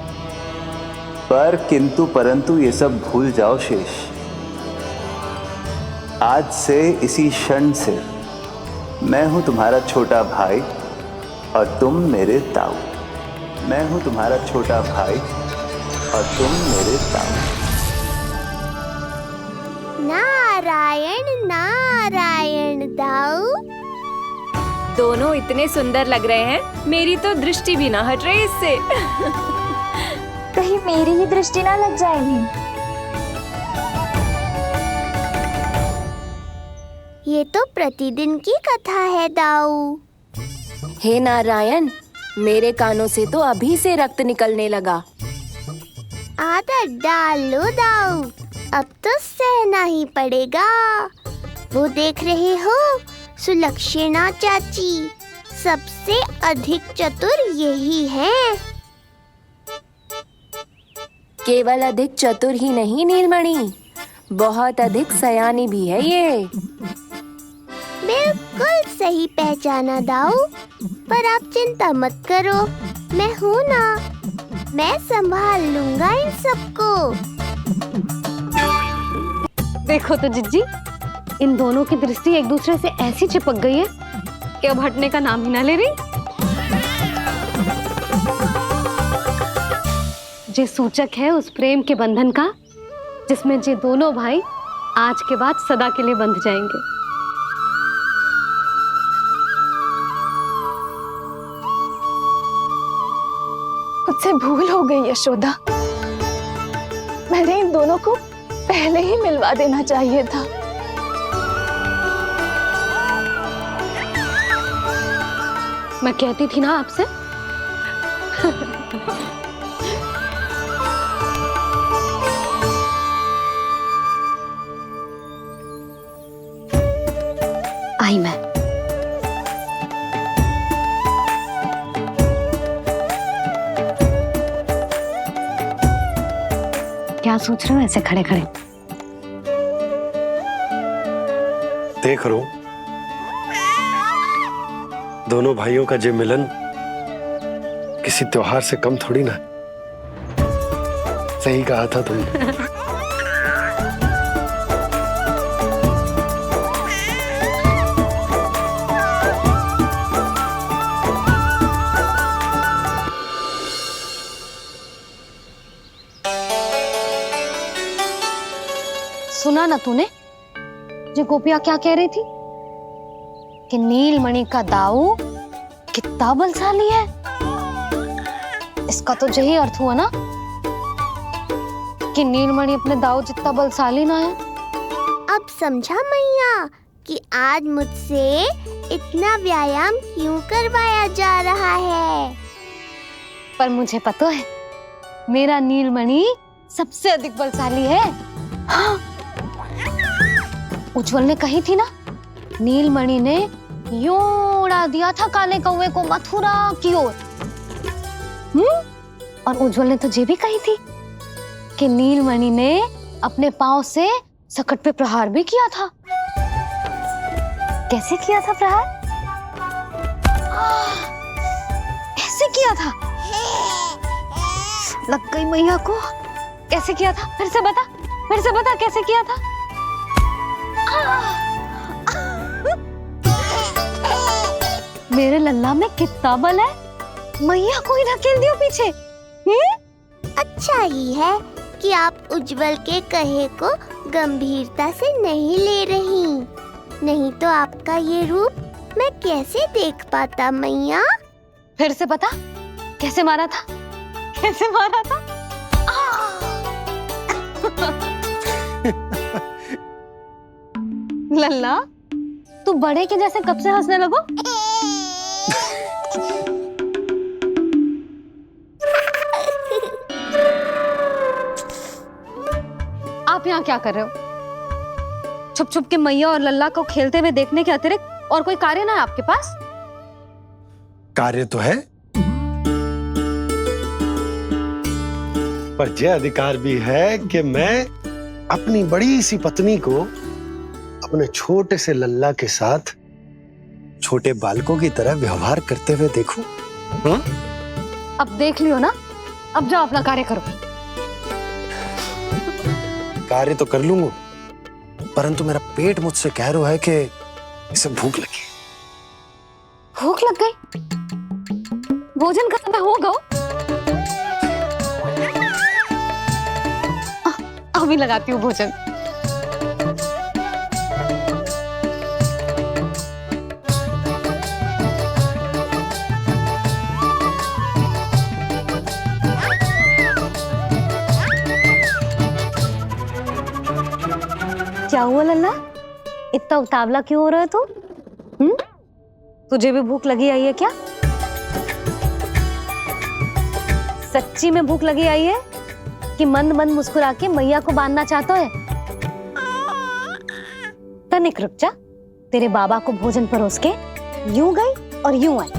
[SPEAKER 11] पर किंतु परंतु ये सब भूल जाओ शेष। आज से इसी क्षण से मैं हूं तुम्हारा छोटा भाई और तुम मेरे ताऊ। मैं हूं तुम्हारा छोटा भाई और तुम मेरे ताऊ।
[SPEAKER 5] नारायण नारायण दाऊ।
[SPEAKER 8] दोनों इतने सुंदर लग रहे हैं, मेरी तो दृष्टि भी ना हट रही इससे।
[SPEAKER 15] कहीं मेरी ही दृष्टि ना लग जाए नहीं।
[SPEAKER 5] ये तो प्रतिदिन की कथा है दाऊ।
[SPEAKER 21] हे नारायण, मेरे कानों से तो अभी से रक्त निकलने लगा।
[SPEAKER 5] आदत डाल लो दाऊ, अब तो सहना ही पड़ेगा। वो देख रहे हो, सुलक्षणा चाची सबसे अधिक चतुर यही है।
[SPEAKER 21] केवल अधिक चतुर ही नहीं नीलमणि, बहुत अधिक सयानी भी है ये।
[SPEAKER 5] बिल्कुल सही पहचाना दाऊ, पर आप चिंता मत करो, मैं हूँ ना, मैं संभाल लूंगा इन सबको।
[SPEAKER 4] देखो तो जिज्जी, इन दोनों की दृष्टि एक दूसरे से ऐसी चिपक गई है कि अब हटने का नाम ही ना ले रही। ये सूचक है उस प्रेम के बंधन का जिसमें ये दोनों भाई आज के बाद सदा के लिए बंध जाएंगे।
[SPEAKER 15] मुझसे भूल हो गई यशोदा, मैंने इन दोनों को पहले ही मिलवा देना चाहिए था।
[SPEAKER 4] मैं कहती थी ना आपसे। आई मैं। क्या सोच रहे हो ऐसे खड़े खड़े?
[SPEAKER 6] देख रहा हूं दोनों भाइयों का ये मिलन किसी त्योहार से कम थोड़ी ना। सही कहा था तुमने।
[SPEAKER 4] सुना ना तूने जो गोपिया क्या कह रही थी कि नीलमणि का दाऊ कितना बलशाली है। इसका तो यही अर्थ हुआ ना कि नीलमणि अपने दाऊ जितना बलशाली ना है।
[SPEAKER 5] अब समझा मैया कि आज मुझसे इतना व्यायाम क्यों करवाया जा रहा है।
[SPEAKER 4] पर मुझे पता है मेरा नीलमणि सबसे अधिक बलशाली है। हाँ। उज्जवल ने कही थी ना, नीलमणि ने यूं उड़ा दिया था काले कौवे को मथुरा की ओर। और उज्जवल ने तो ये भी कही थी कि नीलमणि ने अपने पांव से सकट पे प्रहार भी किया था। कैसे किया था प्रहार? ऐसे किया था। लग गई मैया को। कैसे किया था? फिर से बता कैसे किया था? मेरे लल्ला में कितना बल है, मैया को ही धकेल दियो पीछे।
[SPEAKER 5] अच्छा ही है कि आप उज्जवल के कहे को गंभीरता से नहीं ले रही, नहीं तो आपका ये रूप मैं कैसे देख पाता मैया।
[SPEAKER 4] फिर से बता कैसे मारा था? कैसे मारा था? लल्ला तू बड़े के जैसे कब से हंसने लगो? आप यहाँ क्या कर रहे हो? छुप छुप के मैया और लल्ला को खेलते हुए देखने के अतिरिक्त और कोई कार्य ना है आपके पास?
[SPEAKER 6] कार्य तो है, पर यह अधिकार भी है कि मैं अपनी बड़ी सी पत्नी को अपने छोटे से लल्ला के साथ छोटे बालकों की तरह व्यवहार करते हुए देखूं। हाँ?
[SPEAKER 4] अब देख लियो ना, अब जाओ अपना कार्य करो।
[SPEAKER 6] कार्य तो कर लूंगा, परंतु मेरा पेट मुझसे कह रहा है कि इसे भूख लगी।
[SPEAKER 4] भूख लग गई? भोजन का समय होगा। अभी लगाती हूँ भोजन। क्या हुआ लल्ला? इतना उतावला क्यों हो रहा है तू? तुझे भी भूख लगी आई है क्या? सच्ची में भूख लगी आई है कि मंद मंद मुस्कुरा के मैया को बांधना चाहता है? तनिक रुक जा, तेरे बाबा को भोजन परोस के यूं गई और यूं आई।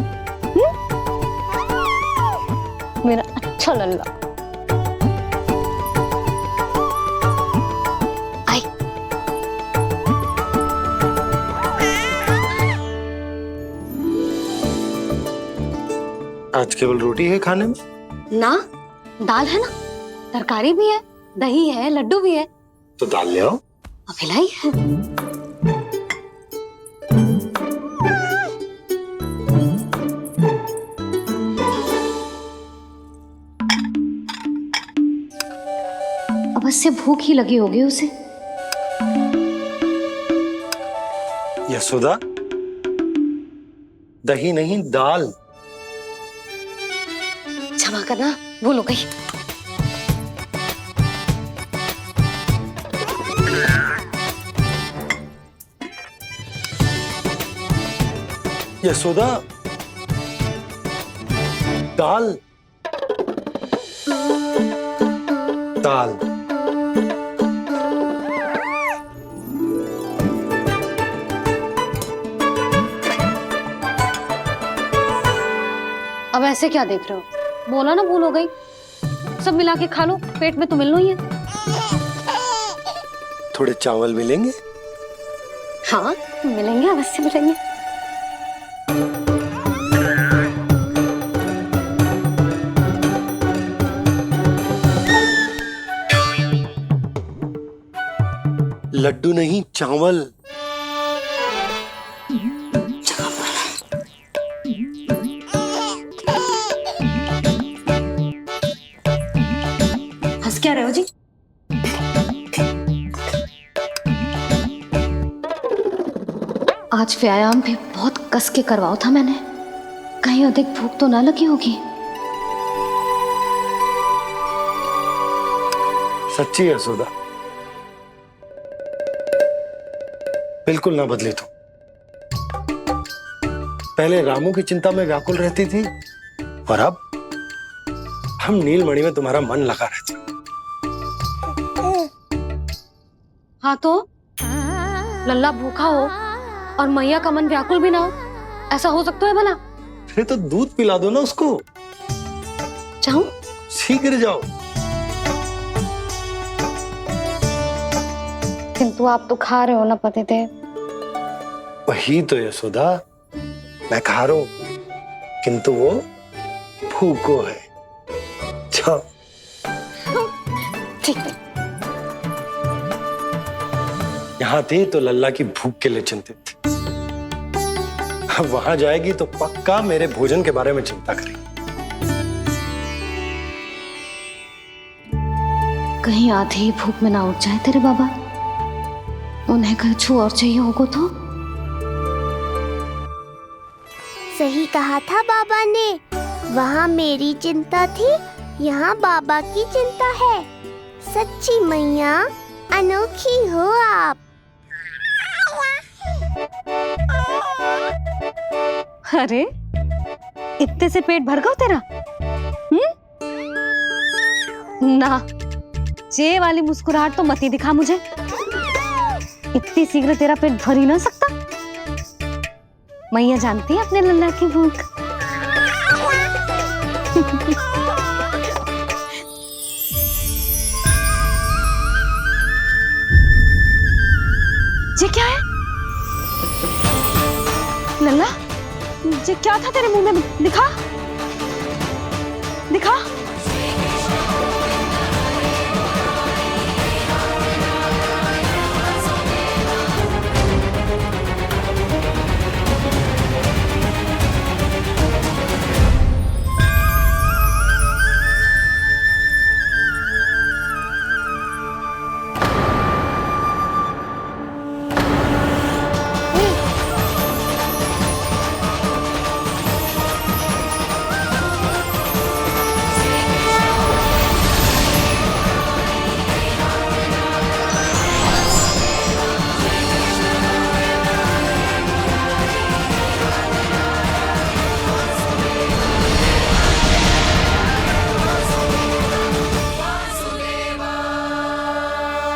[SPEAKER 4] मेरा अच्छा लल्ला। आई।
[SPEAKER 6] आज केवल रोटी है खाने में?
[SPEAKER 4] ना, दाल है ना, तरकारी भी है, दही है, लड्डू भी है।
[SPEAKER 6] तो दाल ले आओ।
[SPEAKER 4] अभी लाई है। अवश्य भूख ही लगी होगी उसे।
[SPEAKER 6] यशोदा, दही नहीं दाल।
[SPEAKER 4] क्षमा करना, भूल हो गई।
[SPEAKER 6] यशोदा, दाल दाल।
[SPEAKER 4] अब ऐसे क्या देख रहे हो? बोला ना भूल हो गई। सब मिला के खा लो, पेट में तो मिलना ही है।
[SPEAKER 6] थोड़े चावल मिलेंगे?
[SPEAKER 4] हाँ मिलेंगे, अवश्य मिलेंगे।
[SPEAKER 6] लड्डू नहीं, चावल।
[SPEAKER 4] हंस क्या रहे हो जी? आज व्यायाम भी बहुत कस के करवाओ था मैंने, कहीं अधिक भूख तो ना लगी होगी।
[SPEAKER 6] सच्ची है यशोदा, बिल्कुल ना बदली तू। पहले रामू की चिंता में व्याकुल रहती थी और अब हम नीलमणि में तुम्हारा मन लगा रहता।
[SPEAKER 4] हाँ तो लल्ला भूखा हो और मैया का मन व्याकुल भी ना हो, ऐसा हो सकता है भला?
[SPEAKER 6] अरे तो दूध पिला दो ना उसको।
[SPEAKER 4] जाऊं?
[SPEAKER 6] शीघ्र जाओ।
[SPEAKER 4] किंतु आप तो खा रहे हो ना पतिदेव।
[SPEAKER 6] वही तो यशोदा, मैं खा रहा हूं, किंतु वो भूखो है। जाओ।
[SPEAKER 4] ठीक है।
[SPEAKER 6] यहाँ थी तो लल्ला की भूख के लिए चिंतित थी, अब वहां जाएगी तो पक्का मेरे भोजन के बारे में चिंता करेगी।
[SPEAKER 4] कहीं आधी ही भूख में ना उठ जाए तेरे बाबा, उन्हें कुछ और चाहिए होगा तो?
[SPEAKER 5] सही कहा था बाबा ने, वहाँ मेरी चिंता थी, यहाँ बाबा की चिंता है। सच्ची मैया, अनोखी हो आप।
[SPEAKER 4] अरे इतने से पेट भर गया तेरा? ना, ये वाली मुस्कुराहट तो मत ही दिखा मुझे। इतनी शीघ्र तेरा पेट भर ही ना सकता। मैया जानती है अपने लल्ला की भूख। ये क्या है लल्ला? ये क्या था तेरे मुंह में? दिखा दिखा।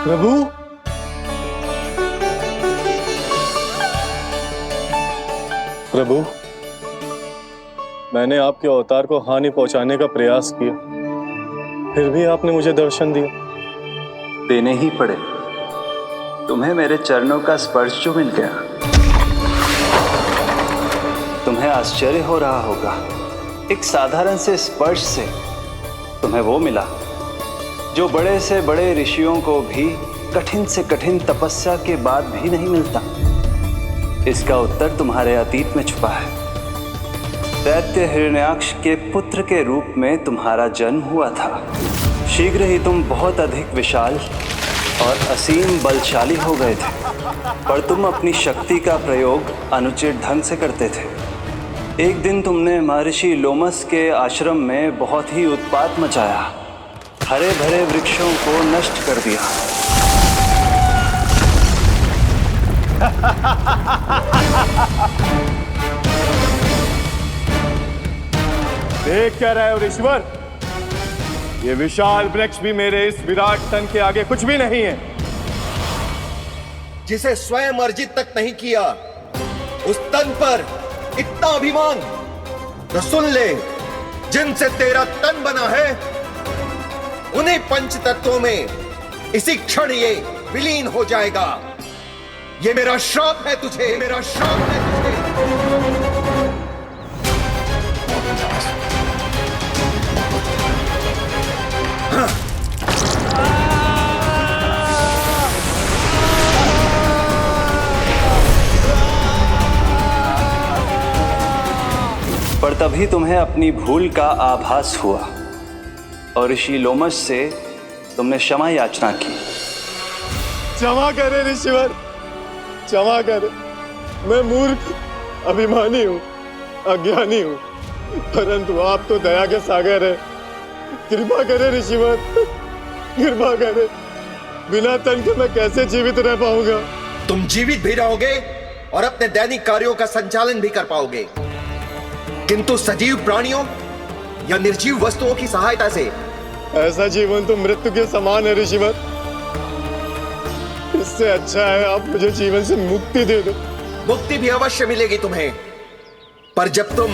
[SPEAKER 7] प्रभु, प्रभु, मैंने आपके अवतार को हानि पहुंचाने का प्रयास किया, फिर भी आपने मुझे दर्शन दिया।
[SPEAKER 11] देने ही पड़े। तुम्हें मेरे चरणों का स्पर्श जो मिल गया, तुम्हें आश्चर्य हो रहा होगा। एक साधारण से स्पर्श से तुम्हें वो मिला जो बड़े से बड़े ऋषियों को भी कठिन से कठिन तपस्या के बाद भी नहीं मिलता। इसका उत्तर तुम्हारे अतीत में छुपा है। दैत्य हिरण्याक्ष के पुत्र के रूप में तुम्हारा जन्म हुआ था। शीघ्र ही तुम बहुत अधिक विशाल और असीम बलशाली हो गए थे, पर तुम अपनी शक्ति का प्रयोग अनुचित ढंग से करते थे। एक दिन तुमने महर्षि लोमस के आश्रम में बहुत ही उत्पात मचाया, हरे भरे वृक्षों को नष्ट कर दिया।
[SPEAKER 7] देख क्या रहे हो ऋषिवर? ये विशाल वृक्ष भी मेरे इस विराट तन के आगे कुछ भी नहीं है।
[SPEAKER 12] जिसे स्वयं अर्जित तक नहीं किया, उस तन पर इतना अभिमान, तो सुन ले, जिनसे तेरा तन बना है, उन्हीं पंच तत्वों में इसी क्षण ये विलीन हो जाएगा। ये मेरा श्राप है तुझे, मेरा श्राप है तुझे।
[SPEAKER 11] पर तभी तुम्हें अपनी भूल का आभास हुआ और ऋषि लोमस से तुमने क्षमा याचना की।
[SPEAKER 7] क्षमा करे ऋषिवर, क्षमा करे। मैं मूर्ख, अभिमानी हूँ, अज्ञानी हूँ, परंतु आप तो दया के सागर है। कृपा करे ऋषिवर, कृपा करे। बिना तन के मैं कैसे जीवित रह पाऊंगा?
[SPEAKER 12] तुम जीवित भी रहोगे और अपने दैनिक कार्यों का संचालन भी कर पाओगे, किंतु सजीव प्राणियों या निर्जीव वस्तुओं की सहायता से।
[SPEAKER 7] ऐसा जीवन तो मृत्यु के समान है ऋषिवर। इससे अच्छा है आप मुझे जीवन से मुक्ति दे दो।
[SPEAKER 12] मुक्ति भी अवश्य मिलेगी तुम्हें, पर जब तुम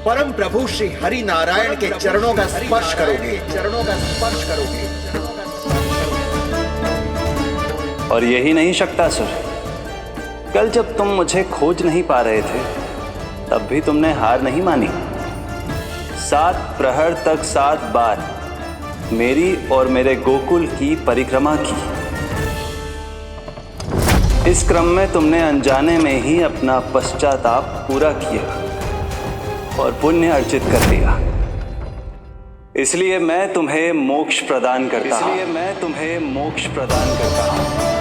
[SPEAKER 12] परम प्रभु श्री हरि नारायण के चरणों का स्पर्श करोगे, चरणों का स्पर्श करोगे।
[SPEAKER 11] और यही नहीं शक्तासुर, कल जब तुम मुझे खोज नहीं पा रहे थे, तब भी तुमने हार नहीं मानी। 7 प्रहर तक 7 बार मेरी और मेरे गोकुल की परिक्रमा की। इस क्रम में तुमने अनजाने में ही अपना पश्चाताप पूरा किया और पुण्य अर्जित कर लिया। इसलिए मैं तुम्हें मोक्ष प्रदान करता हूं। इसलिए मैं तुम्हें मोक्ष प्रदान करता हूं।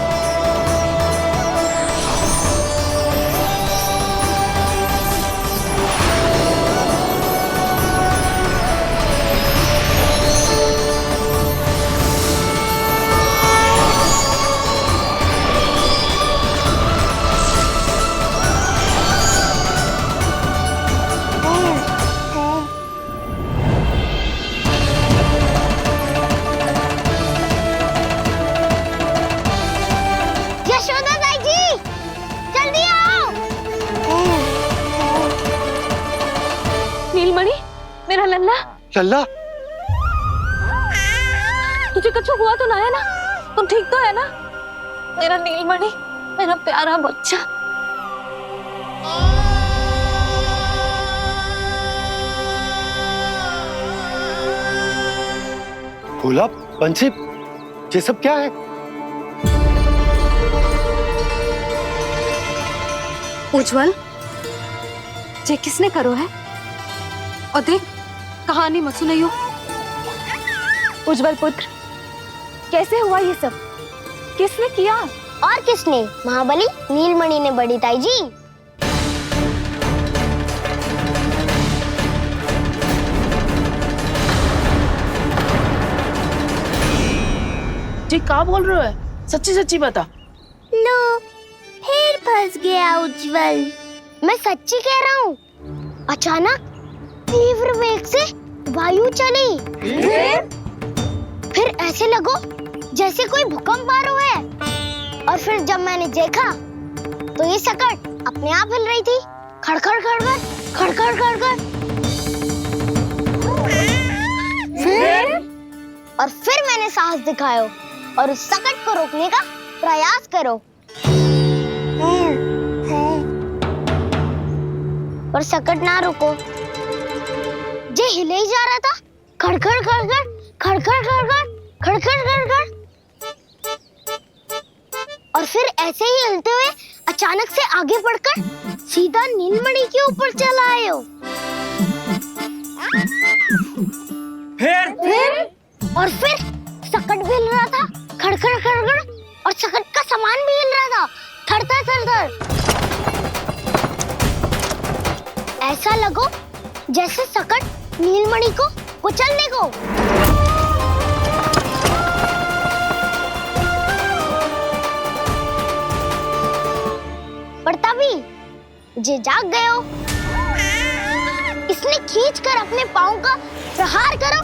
[SPEAKER 4] मेरा लल्ला,
[SPEAKER 6] लल्ला,
[SPEAKER 4] तुझे कुछ हुआ तो ना है ना? तुम ठीक तो है ना? मेरा नीलमणि, मेरा प्यारा बच्चा।
[SPEAKER 6] भोला, बंसी, ये सब क्या है?
[SPEAKER 4] उज्जवल, ये किसने करो है? और देख, कहानी मत सुनाइयो।
[SPEAKER 5] उज्जवल पुत्र, कैसे हुआ ये सब? किसने किया? और किसने? महाबली नीलमणि ने बड़ी ताई जी।
[SPEAKER 13] जी क्या बोल रहे हो? सच्ची सच्ची बता।
[SPEAKER 5] लो, फिर फंस गया उज्जवल। मैं सच्ची कह रहा हूँ। अचानक तीव्र वेग से वायु चली। फिर ऐसे लगो जैसे कोई भूकंप आ रहा है। और फिर जब मैंने देखा तो ये सकट अपने आप हिल रही थी, खड़खड़ खड़खड़ खड़खड़ खड़खड़। फिर मैंने साहस दिखाया और उस सकट को रोकने का प्रयास करो, पर सकट ना रुको, जे हिले ही जा रहा था, खड़खड़ खड़खड़ खड़खड़ खड़खड़ खड़खड़ खड़खड़। और फिर ऐसे ही हिलते हुए अचानक से आगे बढ़कर सीधा नीलमणि के ऊपर चला आए हो। फिर और फिर सकट भी हिल रहा था, खड़खड़ खड़खड़, और सकट का सामान भी हिल रहा था, थरथर थरथर। ऐसा लगो जैसे सकट नीलमणि को कुचलने को। पर तभी जे जाग गए हो, इसने खींचकर अपने पांव का प्रहार करो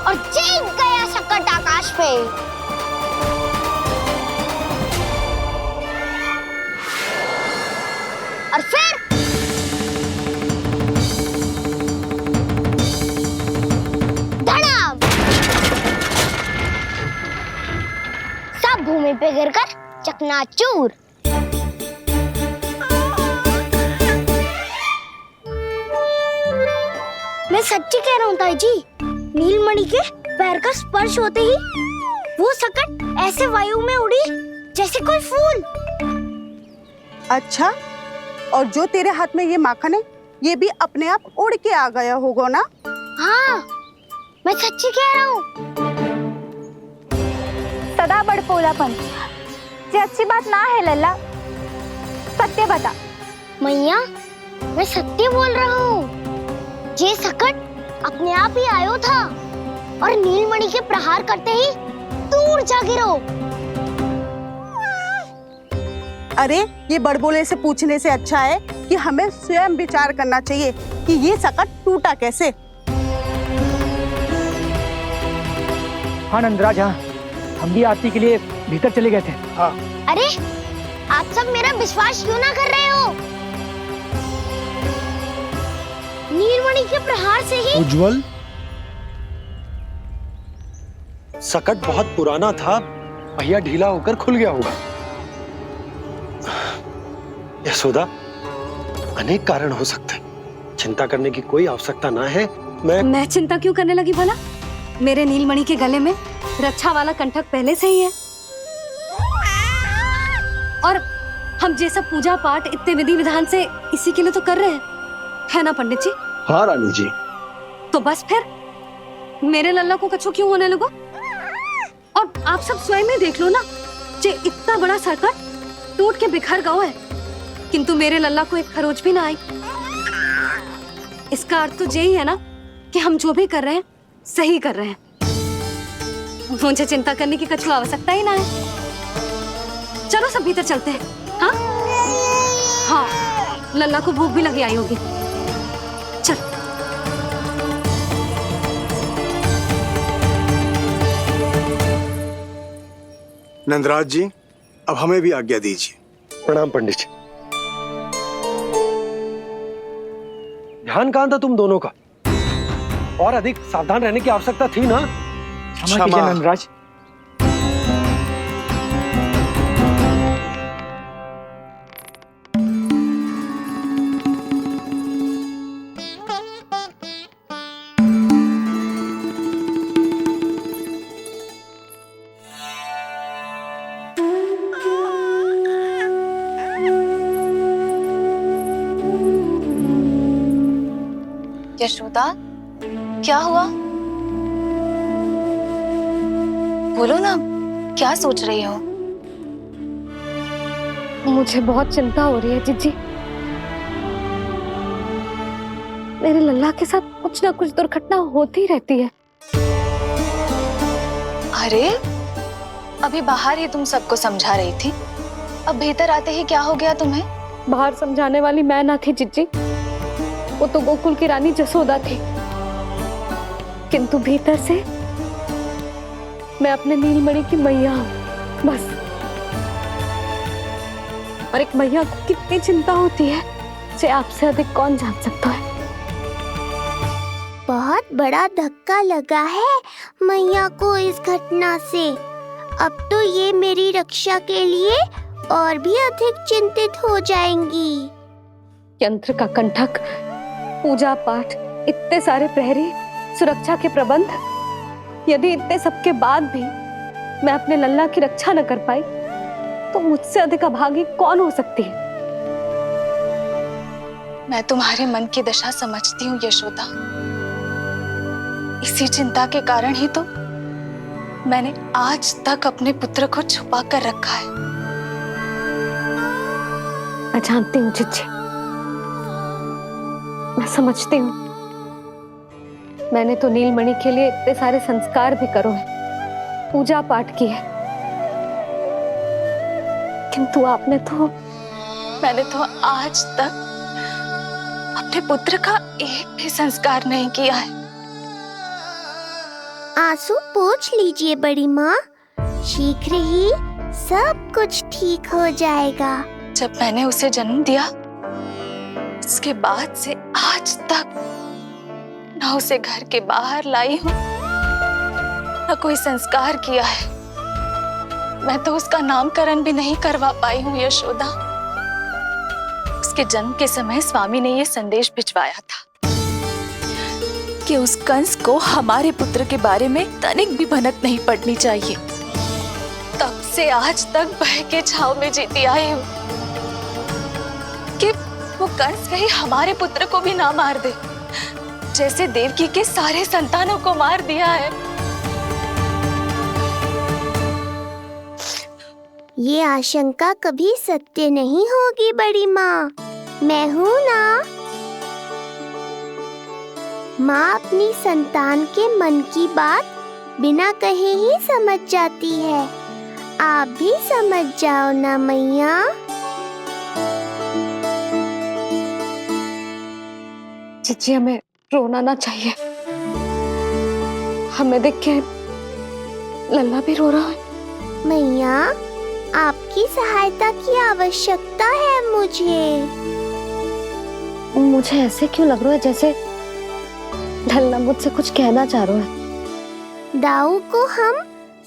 [SPEAKER 5] और जीत गया सकट आकाश पे। और फिर धड़ाम, सब भूमि पे गिरकर चकनाचूर। मैं सच्ची कह रहा हूँ ताई जी, नीलमणि के पैर का स्पर्श होते ही वो सकट ऐसे वायु में उड़ी जैसे कोई फूल।
[SPEAKER 14] अच्छा, और जो तेरे हाथ में ये माखन है, ये भी अपने आप उड़ के आ गया होगा ना?
[SPEAKER 5] हाँ, मैं सच्ची कह रहा हूँ।
[SPEAKER 9] सदा बड़पोलापन, ये अच्छी बात ना है लल्ला, सत्य बता।
[SPEAKER 5] मैया, मैं सत्य बोल रहा हूँ। ये सकट अपने आप ही आयो था और नीलमणि के प्रहार करते ही दूर जा गिरो।
[SPEAKER 14] अरे, ये बड़बोले से पूछने से अच्छा है कि हमें स्वयं विचार करना चाहिए कि ये सकट टूटा कैसे।
[SPEAKER 16] हाँ नंदराज, हाँ, हम भी आरती के लिए भीतर चले गए थे।
[SPEAKER 1] हाँ।
[SPEAKER 5] अरे, आप सब मेरा विश्वास क्यों ना कर रहे हो? नीलमणि के प्रहार से ही
[SPEAKER 6] उज्जवल, सकट बहुत पुराना था, पहिया ढीला होकर खुल गया होगा। यशोदा, अनेक कारण हो सकते हैं, चिंता करने की कोई आवश्यकता ना है।
[SPEAKER 4] मैं चिंता क्यों करने लगी भला? मेरे नीलमणि के गले में रक्षा वाला कंठक पहले से ही है, और हम जैसा पूजा पाठ इतने विधि विधान से इसी के लिए तो कर रहे हैं, है ना पंडित जी?
[SPEAKER 2] हाँ रानी जी।
[SPEAKER 4] तो बस फिर मेरे लल्ला को कछु क्यों होने लगो? और आप सब स्वयं ही देख लो ना, जे इतना बड़ा सकट टूट के बिखर गया है, किंतु मेरे लल्ला को एक खरोच भी ना आई। इसका अर्थ तो यही है ना कि हम जो भी कर रहे हैं सही कर रहे हैं। मुझे चिंता करने की कछु आवश्यकता ही ना है। चलो सब भीतर चलते हैं। हाँ हाँ, लल्ला को भूख भी लगी आई होगी। चल।
[SPEAKER 1] नंदराज जी, अब हमें भी आज्ञा दीजिए।
[SPEAKER 6] प्रणाम पंडित जी। ध्यान कहाँ था तुम दोनों का? और अधिक सावधान रहने की आवश्यकता थी ना?
[SPEAKER 16] क्षमा कीजिए नंदराज।
[SPEAKER 15] यशोदा, क्या हुआ? बोलो ना, क्या सोच रही हो?
[SPEAKER 4] मुझे बहुत चिंता हो रही है जीजी। मेरे लल्ला के साथ कुछ ना कुछ दुर्घटना होती रहती है।
[SPEAKER 15] अरे, अभी बाहर ही तुम सबको समझा रही थी, अब भीतर आते ही क्या हो गया तुम्हें?
[SPEAKER 4] बाहर समझाने वाली मैं ना थी जीजी, वो तो गोकुल की रानी जसोदा थी, किंतु भीतर से मैं अपने नीलमणि की मैया हूँ, बस। और एक मैया को कितनी चिंता होती है, इसे आपसे अधिक कौन जान सकता है।
[SPEAKER 5] बहुत बड़ा धक्का लगा है मैया को इस घटना से। अब तो ये मेरी रक्षा के लिए और भी अधिक चिंतित हो जाएंगी।
[SPEAKER 4] यंत्र का कंठक, पूजा पाठ, इतने सारे प्रहरी, सुरक्षा के प्रबंध, यदि इतने सबके बाद भी मैं अपने लल्ला की रक्षा न कर पाई तो मुझसे अधिक अभागी कौन हो सकती है।
[SPEAKER 15] मैं तुम्हारे मन की दशा समझती हूँ यशोदा। इसी चिंता के कारण ही तो मैंने आज तक अपने पुत्र को छुपा कर रखा है।
[SPEAKER 4] मैं जानती हूँ चिच्ची, मैं समझती हूँ। मैंने तो नीलमणि के लिए इतने सारे संस्कार भी करो है, पूजा पाठ की है, किंतु
[SPEAKER 15] मैंने तो आज तक अपने पुत्र का एक भी संस्कार नहीं किया है।
[SPEAKER 5] आंसू पोंछ लीजिए बड़ी माँ, शीघ्र ही सब कुछ ठीक हो जाएगा।
[SPEAKER 15] जब मैंने उसे जन्म दिया उसके बाद से आज तक न उसे घर के बाहर लाई हूँ, न कोई संस्कार किया है। मैं तो उसका नामकरण भी नहीं करवा पाई हूँ यशोदा। उसके जन्म के समय स्वामी ने यह संदेश भिजवाया था कि उस कंस को हमारे पुत्र के बारे में तनिक भी भनक नहीं पड़नी चाहिए। तब से आज तक भय के छाव में जीती आई हूँ कि वो कंस कहीं हमारे पुत्र को भी ना मार दे, जैसे देवकी के सारे संतानों को मार दिया है।
[SPEAKER 5] ये आशंका कभी सत्य नहीं होगी बड़ी माँ, मैं हूँ ना। माँ अपनी संतान के मन की बात बिना कहे ही समझ जाती है। आप भी समझ जाओ ना मैया।
[SPEAKER 4] चिच्ची, हमें रोना ना चाहिए। हमें देख के लल्ला भी रो रहा है।
[SPEAKER 5] मैया, आपकी सहायता की आवश्यकता है मुझे।
[SPEAKER 4] मुझे ऐसे क्यों लग रहा है जैसे लल्ला मुझसे कुछ कहना चाह रहा है।
[SPEAKER 5] दाऊ को हम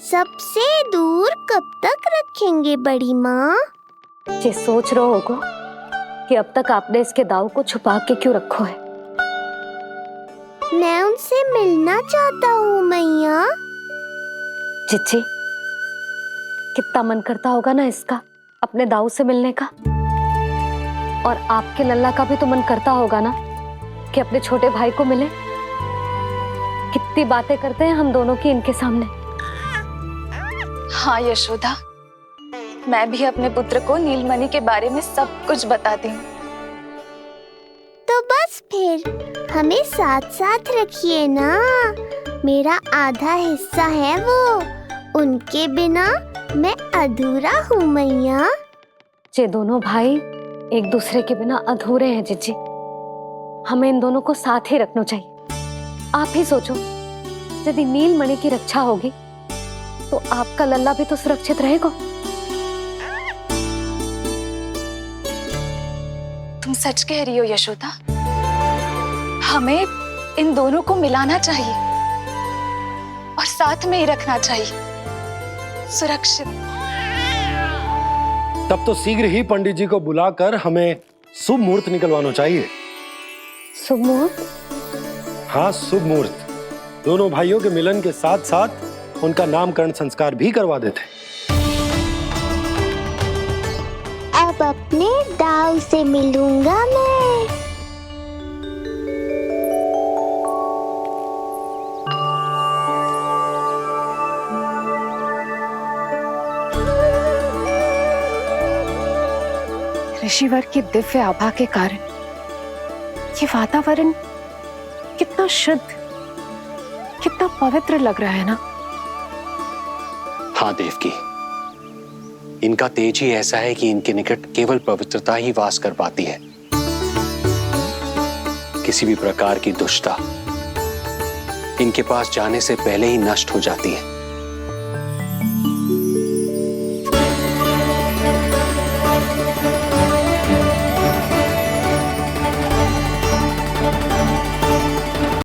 [SPEAKER 5] सबसे दूर कब तक रखेंगे बड़ी माँ?
[SPEAKER 4] ये सोच रहे होगो कि अब तक आपने इसके दाऊ को छुपा के क्यों रखो है।
[SPEAKER 5] मैं उनसे मिलना चाहता हूँ मैया।
[SPEAKER 4] चिच्ची, कितना मन करता होगा ना इसका अपने दाऊ से मिलने का। और आपके लल्ला का भी तो मन करता होगा ना कि अपने छोटे भाई को मिले। कितनी बातें करते हैं हम दोनों की इनके सामने।
[SPEAKER 15] हाँ यशोदा, मैं भी अपने पुत्र को नीलमणि के बारे में सब कुछ बताती हूँ।
[SPEAKER 5] तो बस फिर हमें साथ साथ रखिए ना। मेरा आधा हिस्सा है वो, उनके बिना मैं अधूरा हूँ मैया।
[SPEAKER 4] ये दोनों भाई एक दूसरे के बिना अधूरे हैं जिज्जी। हमें इन दोनों को साथ ही रखना चाहिए। आप ही सोचो, यदि नीलमणि की रक्षा होगी तो आपका लल्ला भी तो सुरक्षित रहेगा।
[SPEAKER 15] तुम सच कह रही हो यशोदा। हमें इन दोनों को मिलाना चाहिए और साथ में ही रखना चाहिए, सुरक्षित।
[SPEAKER 6] तब तो शीघ्र ही पंडित जी को बुलाकर हमें शुभ मुहूर्त निकलवाना चाहिए।
[SPEAKER 4] शुभ मुहूर्त?
[SPEAKER 6] हाँ, शुभ मुहूर्त। दोनों भाइयों के मिलन के साथ साथ उनका नामकरण संस्कार भी करवा देते।
[SPEAKER 5] अब अपने दाऊ से मिलूंगा मैं।
[SPEAKER 10] ऋषिवर की दिव्य आभा के कारण ये वातावरण कितना शुद्ध, कितना पवित्र लग रहा है ना।
[SPEAKER 3] हाँ देवकी, इनका तेज ही ऐसा है कि इनके निकट केवल पवित्रता ही वास कर पाती है। किसी भी प्रकार की दुष्टता इनके पास जाने से पहले ही नष्ट हो जाती है।